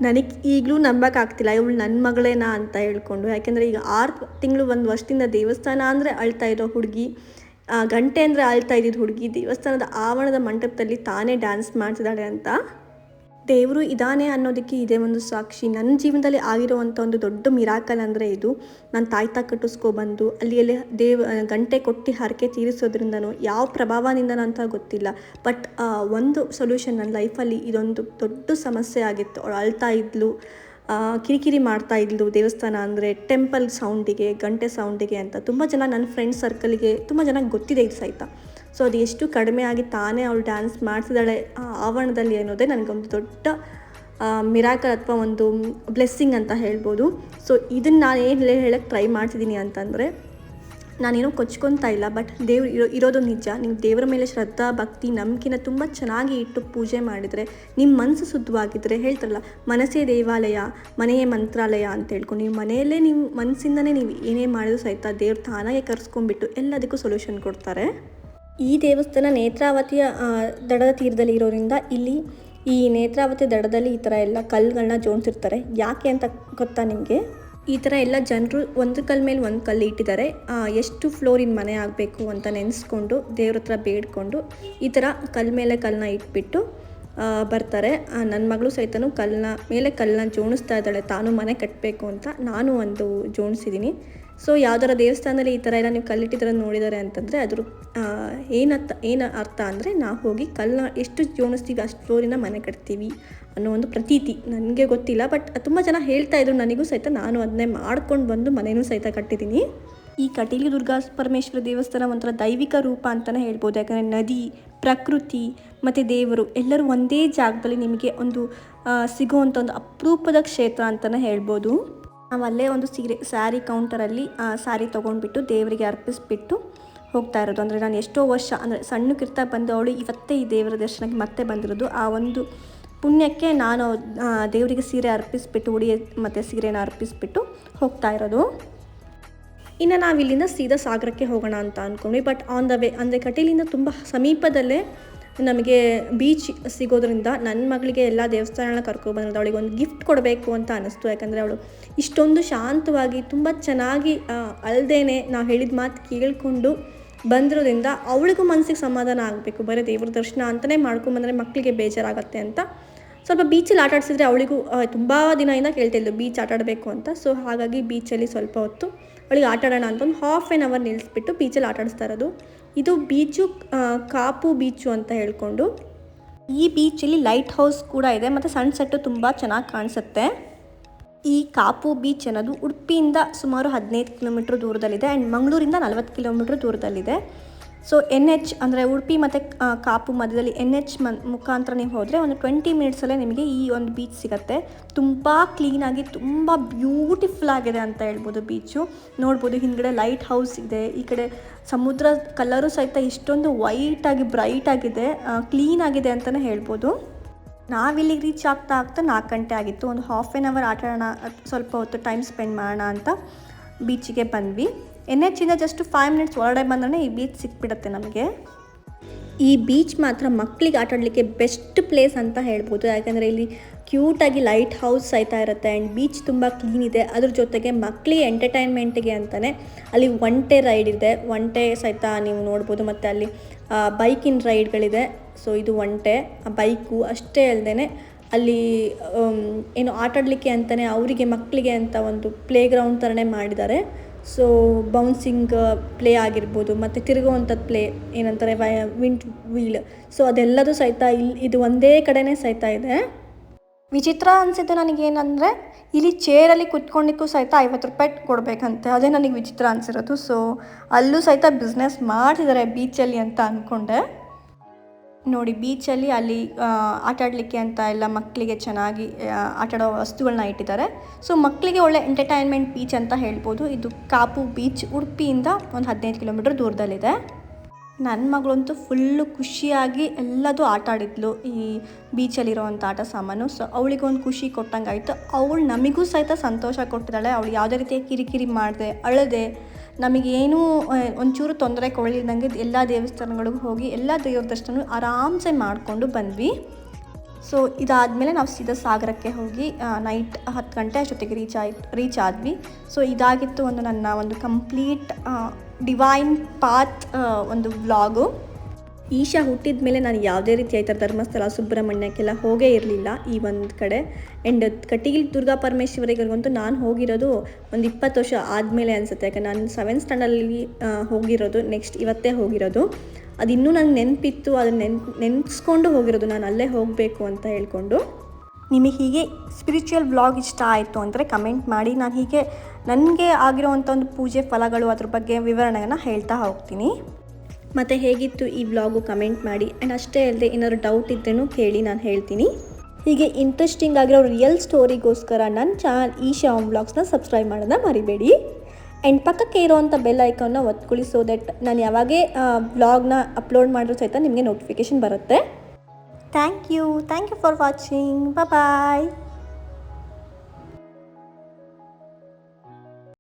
ನನಗೆ ಈಗಲೂ ನಂಬೋಕ್ಕಾಗ್ತಿಲ್ಲ ಇವಳು ನನ್ನ ಮಗಳೇನಾ ಅಂತ ಹೇಳ್ಕೊಂಡು. ಯಾಕೆಂದರೆ ಈಗ 6 ತಿಂಗಳು 1 ವರ್ಷದಿಂದ ದೇವಸ್ಥಾನ ಅಂದರೆ ಅಳ್ತಾ ಇರೋ ಹುಡುಗಿ ಗಂಟೆ ಅಂದರೆ ಆಳ್ತಾ ಇದ್ದಿದ್ದು ಹುಡುಗಿ ದೇವಸ್ಥಾನದ ಆವರಣದ ಮಂಟಪದಲ್ಲಿ ತಾನೇ ಡ್ಯಾನ್ಸ್ ಮಾಡ್ತಿದ್ದಾಳೆ ಅಂತ. ದೇವರು ಇದ್ದಾನೆ ಅನ್ನೋದಕ್ಕೆ ಇದೇ ಒಂದು ಸಾಕ್ಷಿ. ನನ್ನ ಜೀವನದಲ್ಲಿ ಆಗಿರುವಂಥ ಒಂದು ದೊಡ್ಡ ಮಿರಾಕಲ್ ಅಂದರೆ ಇದು. ನಾನು ತಾಯ್ತ ಕಟ್ಟಿಸ್ಕೊಬಂದು ಅಲ್ಲಿ ಗಂಟೆ ಕೊಟ್ಟು ಹರಕೆ ತೀರಿಸೋದ್ರಿಂದನೂ ಯಾವ ಪ್ರಭಾವದಿಂದನೂ ಅಂತ ಗೊತ್ತಿಲ್ಲ. ಬಟ್ ಒಂದು ಸೊಲ್ಯೂಷನ್ ನನ್ನ ಲೈಫಲ್ಲಿ ಇದೊಂದು ದೊಡ್ಡ ಸಮಸ್ಯೆ ಆಗಿತ್ತು. ಅವಳು ಅಳ್ತಾ ಇದ್ಲು, ಕಿರಿಕಿರಿ ಮಾಡ್ತಾ ಇದ್ಲು. ದೇವಸ್ಥಾನ ಅಂದರೆ ಟೆಂಪಲ್ ಸೌಂಡಿಗೆ, ಗಂಟೆ ಸೌಂಡಿಗೆ ಅಂತ ತುಂಬ ಜನ ನನ್ನ ಫ್ರೆಂಡ್ ಸರ್ಕಲ್ಗೆ ತುಂಬ ಜನಕ್ಕೆ ಗೊತ್ತಿದೆ ಇದು ಸಹಿತ. ಸೊ ಅದು ಎಷ್ಟು ಕಡಿಮೆ ಆಗಿ ತಾನೇ ಅವಳು ಡ್ಯಾನ್ಸ್ ಮಾಡ್ತಿದ್ದಾಳೆ ಆವರಣದಲ್ಲಿ ಅನ್ನೋದೇ ನನಗೊಂದು ದೊಡ್ಡ ಮಿರಾಕಲ್ ಅಥವಾ ಒಂದು ಬ್ಲೆಸ್ಸಿಂಗ್ ಅಂತ ಹೇಳ್ಬೋದು. ಸೊ ಇದನ್ನು ನಾನು ಏನು ಹೇಳಕ್ಕೆ ಟ್ರೈ ಮಾಡ್ತಿದ್ದೀನಿ ಅಂತಂದರೆ, ನಾನೇನೋ ಕೊಚ್ಕೊತಾ ಇಲ್ಲ, ಬಟ್ ದೇವ್ರು ಇರೋದು ನಿಜ. ನೀವು ದೇವರ ಮೇಲೆ ಶ್ರದ್ಧಾ ಭಕ್ತಿ ನಂಬಿಕೆನ ತುಂಬ ಚೆನ್ನಾಗಿ ಇಟ್ಟು ಪೂಜೆ ಮಾಡಿದರೆ, ನಿಮ್ಮ ಮನಸ್ಸು ಶುದ್ಧವಾಗಿದ್ದರೆ, ಹೇಳ್ತಾರಲ್ಲ ಮನಸ್ಸೇ ದೇವಾಲಯ ಮನೆಯೇ ಮಂತ್ರಾಲಯ ಅಂತ ಹೇಳ್ಕೊಂಡು, ನೀವು ಮನೆಯಲ್ಲೇ ನೀವು ಮನಸ್ಸಿಂದನೇ ನೀವು ಏನೇ ಮಾಡಿದ್ರು ಸಹಿತ ದೇವ್ರು ತಾನಾಗೆ ಕರೆಸ್ಕೊಂಡ್ಬಿಟ್ಟು ಎಲ್ಲದಕ್ಕೂ ಸೊಲ್ಯೂಷನ್ ಕೊಡ್ತಾರೆ. ಈ ದೇವಸ್ಥಾನ ನೇತ್ರಾವತಿಯ ದಡದ ತೀರದಲ್ಲಿ ಇರೋದ್ರಿಂದ ಇಲ್ಲಿ ಈ ನೇತ್ರಾವತಿ ದಡದಲ್ಲಿ ಈ ಥರ ಎಲ್ಲ ಕಲ್ಲುಗಳನ್ನ ಜೋಡಿಸಿರ್ತಾರೆ. ಯಾಕೆ ಅಂತ ಗೊತ್ತಾ ನಿಮಗೆ? ಈ ಥರ ಎಲ್ಲ ಜನರು ಒಂದು ಕಲ್ಲು ಮೇಲೆ ಒಂದು ಕಲ್ಲು ಇಟ್ಟಿದ್ದಾರೆ. ಎಷ್ಟು ಫ್ಲೋರಿನ ಮನೆ ಆಗಬೇಕು ಅಂತ ನೆನೆಸ್ಕೊಂಡು ದೇವ್ರ ಹತ್ರ ಬೇಡ್ಕೊಂಡು ಈ ಥರ ಕಲ್ಲು ಮೇಲೆ ಕಲ್ಲನ್ನ ಇಟ್ಬಿಟ್ಟು ಬರ್ತಾರೆ. ನನ್ನ ಮಗಳು ಸಹಿತನೂ ಕಲ್ಲನ್ನ ಜೋಡಿಸ್ತಾ ಇದ್ದಾಳೆ. ತಾನು ಮನೆ ಕಟ್ಟಬೇಕು ಅಂತ ನಾನು ಒಂದು ಜೋಡಿಸಿದ್ದೀನಿ. ಸೊ ಯಾವ್ದಾರ ದೇವಸ್ಥಾನದಲ್ಲಿ ಈ ಥರ ಎಲ್ಲ ನೀವು ಕಲ್ಲಿಟ್ಟಿದ್ರೆ ನೋಡಿದ್ದಾರೆ ಅಂತಂದರೆ ಅದ್ರ ಏನು ಅರ್ಥ ಅಂದರೆ, ನಾವು ಹೋಗಿ ಕಲ್ಲನ್ನ ಎಷ್ಟು ಜೋಡಿಸ್ತೀವಿ ಅಷ್ಟು ಫ್ಲೋರಿನ ಮನೆ ಕಟ್ತೀವಿ ಅನ್ನೋ ಒಂದು ಪ್ರತೀತಿ. ನನಗೆ ಗೊತ್ತಿಲ್ಲ, ಬಟ್ ತುಂಬ ಜನ ಹೇಳ್ತಾ ಇದ್ರು, ನನಗೂ ಸಹಿತ ನಾನು ಅದನ್ನೇ ಮಾಡ್ಕೊಂಡು ಬಂದು ಮನೆಯೂ ಸಹಿತ ಕಟ್ಟಿದ್ದೀನಿ. ಈ ಕಟೀಲು ದುರ್ಗಾ ಪರಮೇಶ್ವರ ದೇವಸ್ಥಾನ ಒಂಥರ ದೈವಿಕ ರೂಪ ಅಂತಲೇ ಹೇಳ್ಬೋದು. ಯಾಕಂದರೆ ನದಿ, ಪ್ರಕೃತಿ ಮತ್ತು ದೇವರು ಎಲ್ಲರೂ ಒಂದೇ ಜಾಗದಲ್ಲಿ ನಿಮಗೆ ಒಂದು ಸಿಗುವಂಥ ಒಂದು ಅಪರೂಪದ ಕ್ಷೇತ್ರ ಅಂತಲೇ ಹೇಳ್ಬೋದು. ನಾವು ಅಲ್ಲೇ ಒಂದು ಸ್ಯಾರಿ ಕೌಂಟರಲ್ಲಿ ಸ್ಯಾರಿ ತೊಗೊಂಡ್ಬಿಟ್ಟು ದೇವರಿಗೆ ಅರ್ಪಿಸ್ಬಿಟ್ಟು ಹೋಗ್ತಾ ಇರೋದು. ಅಂದರೆ ನಾನು ಎಷ್ಟೋ ವರ್ಷ ಅಂದರೆ ಸಣ್ಣಕ್ಕಿರ್ತಾ ಬಂದು ಅವಳು ಇವತ್ತೇ ಈ ದೇವರ ದರ್ಶನಕ್ಕೆ ಮತ್ತೆ ಬಂದಿರೋದು. ಆ ಒಂದು ಪುಣ್ಯಕ್ಕೆ ನಾನು ದೇವರಿಗೆ ಸೀರೆ ಅರ್ಪಿಸ್ಬಿಟ್ಟು, ಉಡಿ ಮತ್ತು ಸೀರೆನ ಅರ್ಪಿಸ್ಬಿಟ್ಟು ಹೋಗ್ತಾ ಇರೋದು. ಇನ್ನು ನಾವಿಲ್ಲಿಂದ ಸೀದಾ ಸಾಗರಕ್ಕೆ ಹೋಗೋಣ ಅಂತ ಅಂದ್ಕೊಂಡ್ವಿ. ಬಟ್ ಆನ್ ದ ವೇ ಅಂದರೆ ಕಟೀಲಿಂದ ತುಂಬ ಸಮೀಪದಲ್ಲೇ ನಮಗೆ ಬೀಚ್ ಸಿಗೋದ್ರಿಂದ ನನ್ನ ಮಗಳಿಗೆ ಎಲ್ಲ ದೇವಸ್ಥಾನಗಳನ್ನ ಕರ್ಕೊಬಂದ್ರೆ ಅವಳಿಗೆ ಒಂದು ಗಿಫ್ಟ್ ಕೊಡಬೇಕು ಅಂತ ಅನ್ನಿಸ್ತು. ಯಾಕಂದರೆ ಅವಳು ಇಷ್ಟೊಂದು ಶಾಂತವಾಗಿ ತುಂಬ ಚೆನ್ನಾಗಿ ಅಲ್ಲದೇನೆ ನಾವು ಹೇಳಿದ ಮಾತು ಕೇಳಿಕೊಂಡು ಬಂದಿರೋದ್ರಿಂದ ಅವಳಿಗೂ ಮನಸ್ಸಿಗೆ ಸಮಾಧಾನ ಆಗಬೇಕು. ಬರೀ ದೇವ್ರ ದರ್ಶನ ಅಂತಲೇ ಮಾಡ್ಕೊಂಬಂದರೆ ಮಕ್ಕಳಿಗೆ ಬೇಜಾರಾಗುತ್ತೆ ಅಂತ ಸ್ವಲ್ಪ ಬೀಚಲ್ಲಿ ಆಟ ಆಡಿಸಿದ್ರೆ ಅವಳಿಗೂ ತುಂಬ ದಿನದಿಂದ ಕೇಳ್ತಿದ್ಲು ಬೀಚ್ ಆಟ ಆಡಬೇಕು ಅಂತ. ಸೊ ಹಾಗಾಗಿ ಬೀಚಲ್ಲಿ ಸ್ವಲ್ಪ ಹೊತ್ತು ಅವಳಿಗೆ ಆಟ ಆಡೋಣ ಅಂತ ಒಂದು ½ an hour ನಿಲ್ಲಿಸ್ಬಿಟ್ಟು ಬೀಚಲ್ಲಿ ಆಟ ಆಡಿಸ್ತಾ ಇರೋದು. ಇದು ಬೀಚು ಕಾಪು ಬೀಚು ಅಂತ ಹೇಳ್ಕೊಂಡು. ಈ ಬೀಚಲ್ಲಿ ಲೈಟ್ ಹೌಸ್ ಕೂಡ ಇದೆ ಮತ್ತು ಸನ್ಸೆಟ್ಟು ತುಂಬ ಚೆನ್ನಾಗಿ ಕಾಣಿಸುತ್ತೆ. ಈ ಕಾಪು ಬೀಚ್ ಅನ್ನೋದು ಉಡುಪಿಯಿಂದ ಸುಮಾರು 15 ಕಿಲೋಮೀಟ್ರ್ ದೂರದಲ್ಲಿದೆ ಆ್ಯಂಡ್ ಮಂಗಳೂರಿಂದ 40 ಕಿಲೋಮೀಟ್ರ್ ದೂರದಲ್ಲಿದೆ. ಸೊ NH ಅಂದರೆ ಉಡುಪಿ ಮತ್ತು ಕಾಪು ಮಧ್ಯದಲ್ಲಿ NH ಮುಖಾಂತರ ನೀವು ಹೋದರೆ ಒಂದು 20 ಮಿನಿಟ್ಸಲ್ಲೇ ನಿಮಗೆ ಈ ಒಂದು ಬೀಚ್ ಸಿಗುತ್ತೆ. ತುಂಬ ಕ್ಲೀನಾಗಿ ತುಂಬ ಬ್ಯೂಟಿಫುಲ್ ಆಗಿದೆ ಅಂತ ಹೇಳ್ಬೋದು. ಬೀಚು ನೋಡ್ಬೋದು, ಹಿಂದ್ಗಡೆ ಲೈಟ್ ಹೌಸ್ ಇದೆ, ಈ ಕಡೆ ಸಮುದ್ರ ಕಲರು ಸಹಿತ ಇಷ್ಟೊಂದು ವೈಟಾಗಿ ಬ್ರೈಟ್ ಆಗಿದೆ, ಕ್ಲೀನ್ ಆಗಿದೆ ಅಂತಲೇ ಹೇಳ್ಬೋದು. ನಾವಿಲ್ಲಿಗೆ ರೀಚ್ ಆಗ್ತಾ 4 ಗಂಟೆ ಆಗಿತ್ತು. ಒಂದು ½ an hour ಆಟ ಆಡೋಣ, ಸ್ವಲ್ಪ ಹೊತ್ತು ಟೈಮ್ ಸ್ಪೆಂಡ್ ಮಾಡೋಣ ಅಂತ ಬೀಚಿಗೆ ಬಂದ್ವಿ. NH ಇಂದ ಜಸ್ಟ್ 5 ಮಿನಿಟ್ಸ್ ಹೊರಗಡೆ ಬಂದ್ರೆ ಈ ಬೀಚ್ ಸಿಕ್ಬಿಡುತ್ತೆ ನಮಗೆ. ಈ ಬೀಚ್ ಮಾತ್ರ ಮಕ್ಕಳಿಗೆ ಆಟ ಆಡಲಿಕ್ಕೆ ಬೆಸ್ಟ್ ಪ್ಲೇಸ್ ಅಂತ ಹೇಳ್ಬೋದು. ಯಾಕಂದರೆ ಇಲ್ಲಿ ಕ್ಯೂಟಾಗಿ ಲೈಟ್ ಹೌಸ್ ಸಹಿತ ಇರುತ್ತೆ ಆ್ಯಂಡ್ ಬೀಚ್ ತುಂಬ ಕ್ಲೀನ್ ಇದೆ. ಅದ್ರ ಜೊತೆಗೆ ಮಕ್ಕಳಿಗೆ ಎಂಟರ್ಟೈನ್ಮೆಂಟಿಗೆ ಅಂತಲೇ ಅಲ್ಲಿ ಒಂಟೆ ರೈಡ್ ಇದೆ, ಒಂಟೆ ಸಹಿತ ನೀವು ನೋಡ್ಬೋದು. ಮತ್ತು ಅಲ್ಲಿ ಬೈಕಿನ ರೈಡ್ಗಳಿದೆ. ಸೊ ಇದು ಒಂಟೆ ಬೈಕು ಅಷ್ಟೇ ಅಲ್ಲದೆ ಅಲ್ಲಿ ಏನು ಆಟಾಡಲಿಕ್ಕೆ ಅಂತಲೇ ಅವರಿಗೆ ಮಕ್ಕಳಿಗೆ ಅಂತ ಒಂದು ಪ್ಲೇ ಗ್ರೌಂಡ್ ಥರನೇ ಮಾಡಿದ್ದಾರೆ. ಸೊ ಬೌನ್ಸಿಂಗ್ ಪ್ಲೇ ಆಗಿರ್ಬೋದು ಮತ್ತು ತಿರುಗುವಂಥದ್ದು ಪ್ಲೇ ಏನಂತಾರೆ ವಿಂಡ್ ವೀಲ್. ಸೊ ಅದೆಲ್ಲದೂ ಸಹಿತ ಇದು ಒಂದೇ ಕಡೆನೇ ಸಹಿತ ಇದೆ. ವಿಚಿತ್ರ ಅನಿಸಿದ್ದು ನನಗೇನೆಂದರೆ ಇಲ್ಲಿ ಚೇರಲ್ಲಿ ಕುತ್ಕೊಂಡಿಕ್ಕೂ ಸಹಿತ 50 ರೂಪಾಯಿ ಕೊಡಬೇಕಂತೆ. ಅದೇ ನನಗೆ ವಿಚಿತ್ರ ಅನಿಸಿರೋದು. ಸೊ ಅಲ್ಲೂ ಸಹಿತ ಬಿಸ್ನೆಸ್ ಮಾಡ್ತಿದ್ದಾರೆ ಬೀಚಲ್ಲಿ ಅಂತ ಅಂದ್ಕೊಂಡೆ. ನೋಡಿ ಬೀಚಲ್ಲಿ ಅಲ್ಲಿ ಆಟಾಡಲಿಕ್ಕೆ ಅಂತ ಎಲ್ಲ ಮಕ್ಕಳಿಗೆ ಚೆನ್ನಾಗಿ ಆಟಾಡೋ ವಸ್ತುಗಳನ್ನ ಇಟ್ಟಿದ್ದಾರೆ. ಸೊ ಮಕ್ಕಳಿಗೆ ಒಳ್ಳೆ ಎಂಟರ್ಟೈನ್ಮೆಂಟ್ ಬೀಚ್ ಅಂತ ಹೇಳ್ಬೋದು. ಇದು ಕಾಪು ಬೀಚ್ ಉಡುಪಿಯಿಂದ ಒಂದು 15 ಕಿಲೋಮೀಟ್ರ್ ದೂರದಲ್ಲಿದೆ. ನನ್ನ ಮಗಳಂತೂ ಫುಲ್ಲು ಖುಷಿಯಾಗಿ ಎಲ್ಲದೂ ಆಟ ಆಡಿದ್ಲು ಈ ಬೀಚಲ್ಲಿರೋವಂಥ ಆಟ ಸಾಮಾನು. ಸೊ ಅವಳಿಗೊಂದು ಖುಷಿ ಕೊಟ್ಟಂಗಾಯಿತು. ಅವಳು ನಮಗೂ ಸಹಿತ ಸಂತೋಷ ಕೊಟ್ಟಿದ್ದಾಳೆ. ಅವಳು ಯಾವುದೇ ರೀತಿಯ ಕಿರಿಕಿರಿ ಮಾಡಿದೆ, ಅಳದೆ, ನಮಗೇನೂ ಒಂಚೂರು ತೊಂದರೆ ಕೊಡಲಿದ್ದಂಗೆ ಎಲ್ಲ ದೇವಸ್ಥಾನಗಳಿಗೂ ಹೋಗಿ ಎಲ್ಲ ದೇವ್ರ ದರ್ಶನ ಆರಾಮ್ಸೆ ಮಾಡಿಕೊಂಡು ಬಂದ್ವಿ. ಸೊ ಇದಾದಮೇಲೆ ನಾವು ಸೀದಾ ಸಾಗರಕ್ಕೆ ಹೋಗಿ ನೈಟ್ 10 ಗಂಟೆ ಅಷ್ಟೊತ್ತಿಗೆ ರೀಚ್ ಆದ್ವಿ. ಸೊ ಇದಾಗಿತ್ತು ನನ್ನ ಒಂದು ಕಂಪ್ಲೀಟ್ ಡಿವೈನ್ ಪಾತ್ ಒಂದು ವ್ಲಾಗು. ಈಶಾ ಹುಟ್ಟಿದ ಮೇಲೆ ನಾನು ಯಾವುದೇ ರೀತಿ ಆಯ್ತು ಧರ್ಮಸ್ಥಳ ಸುಬ್ರಹ್ಮಣ್ಯಕ್ಕೆಲ್ಲ ಹೋಗೇ ಇರಲಿಲ್ಲ ಈ ಒಂದು ಕಡೆ. ಆ್ಯಂಡ್ ಕಟೀಲ್ ದುರ್ಗಾ ಪರಮೇಶ್ವರಿಗಂತೂ ನಾನು ಹೋಗಿರೋದು ಒಂದು 20 ವರ್ಷ ಆದಮೇಲೆ ಅನಿಸುತ್ತೆ. ಯಾಕಂದ್ರೆ ನಾನು 7th ಸ್ಟ್ಯಾಂಡರ್ಡಲ್ಲಿ ಹೋಗಿರೋದು, ನೆಕ್ಸ್ಟ್ ಇವತ್ತೇ ಹೋಗಿರೋದು. ಅದು ಇನ್ನೂ ನನಗೆ ನೆನಪಿತ್ತು, ಅದನ್ನು ನೆನೆಸ್ಕೊಂಡು ಹೋಗಿರೋದು ನಾನು ಅಲ್ಲೇ ಹೋಗಬೇಕು ಅಂತ ಹೇಳ್ಕೊಂಡು. ನಿಮಗೆ ಹೀಗೆ ಸ್ಪಿರಿಚುವಲ್ ವ್ಲಾಗ್ ಇಷ್ಟ ಆಯಿತು ಅಂದರೆ ಕಮೆಂಟ್ ಮಾಡಿ. ನಾನು ಹೀಗೆ ನನಗೆ ಆಗಿರೋವಂಥ ಒಂದು ಪೂಜೆ ಫಲಗಳು ಅದ್ರ ಬಗ್ಗೆ ವಿವರಣೆಯನ್ನು ಹೇಳ್ತಾ ಹೋಗ್ತೀನಿ. ಮತ್ತು ಹೇಗಿತ್ತು ಈ ವ್ಲಾಗು ಕಮೆಂಟ್ ಮಾಡಿ. ಆ್ಯಂಡ್ ಅಷ್ಟೇ ಅಲ್ಲದೆ ಏನಾದರೂ ಡೌಟ್ ಇದ್ರೂ ಕೇಳಿ, ನಾನು ಹೇಳ್ತೀನಿ. ಹೀಗೆ ಇಂಟ್ರೆಸ್ಟಿಂಗ್ ಆಗಿರೋ ರಿಯಲ್ ಸ್ಟೋರಿಗೋಸ್ಕರ ನನ್ನ ಚಾನಲ್ ಈಶಾ ಹೋಮ್ ವ್ಲಾಗ್ಸ್ನ ಸಬ್ಸ್ಕ್ರೈಬ್ ಮಾಡೋದನ್ನ ಮರಿಬೇಡಿ. ಆ್ಯಂಡ್ ಪಕ್ಕಕ್ಕೆ ಇರೋವಂಥ ಬೆಲ್ ಐಕಾನ್ನ ಒತ್ಕೊಳ್ಳಿ, ಸೊ ದಟ್ ನಾನು ಯಾವಾಗೇ ವ್ಲಾಗ್ನ ಅಪ್ಲೋಡ್ ಮಾಡಿರೋ ಸಹಿತ ನಿಮಗೆ ನೋಟಿಫಿಕೇಷನ್ ಬರುತ್ತೆ. Thank you for watching. Bye.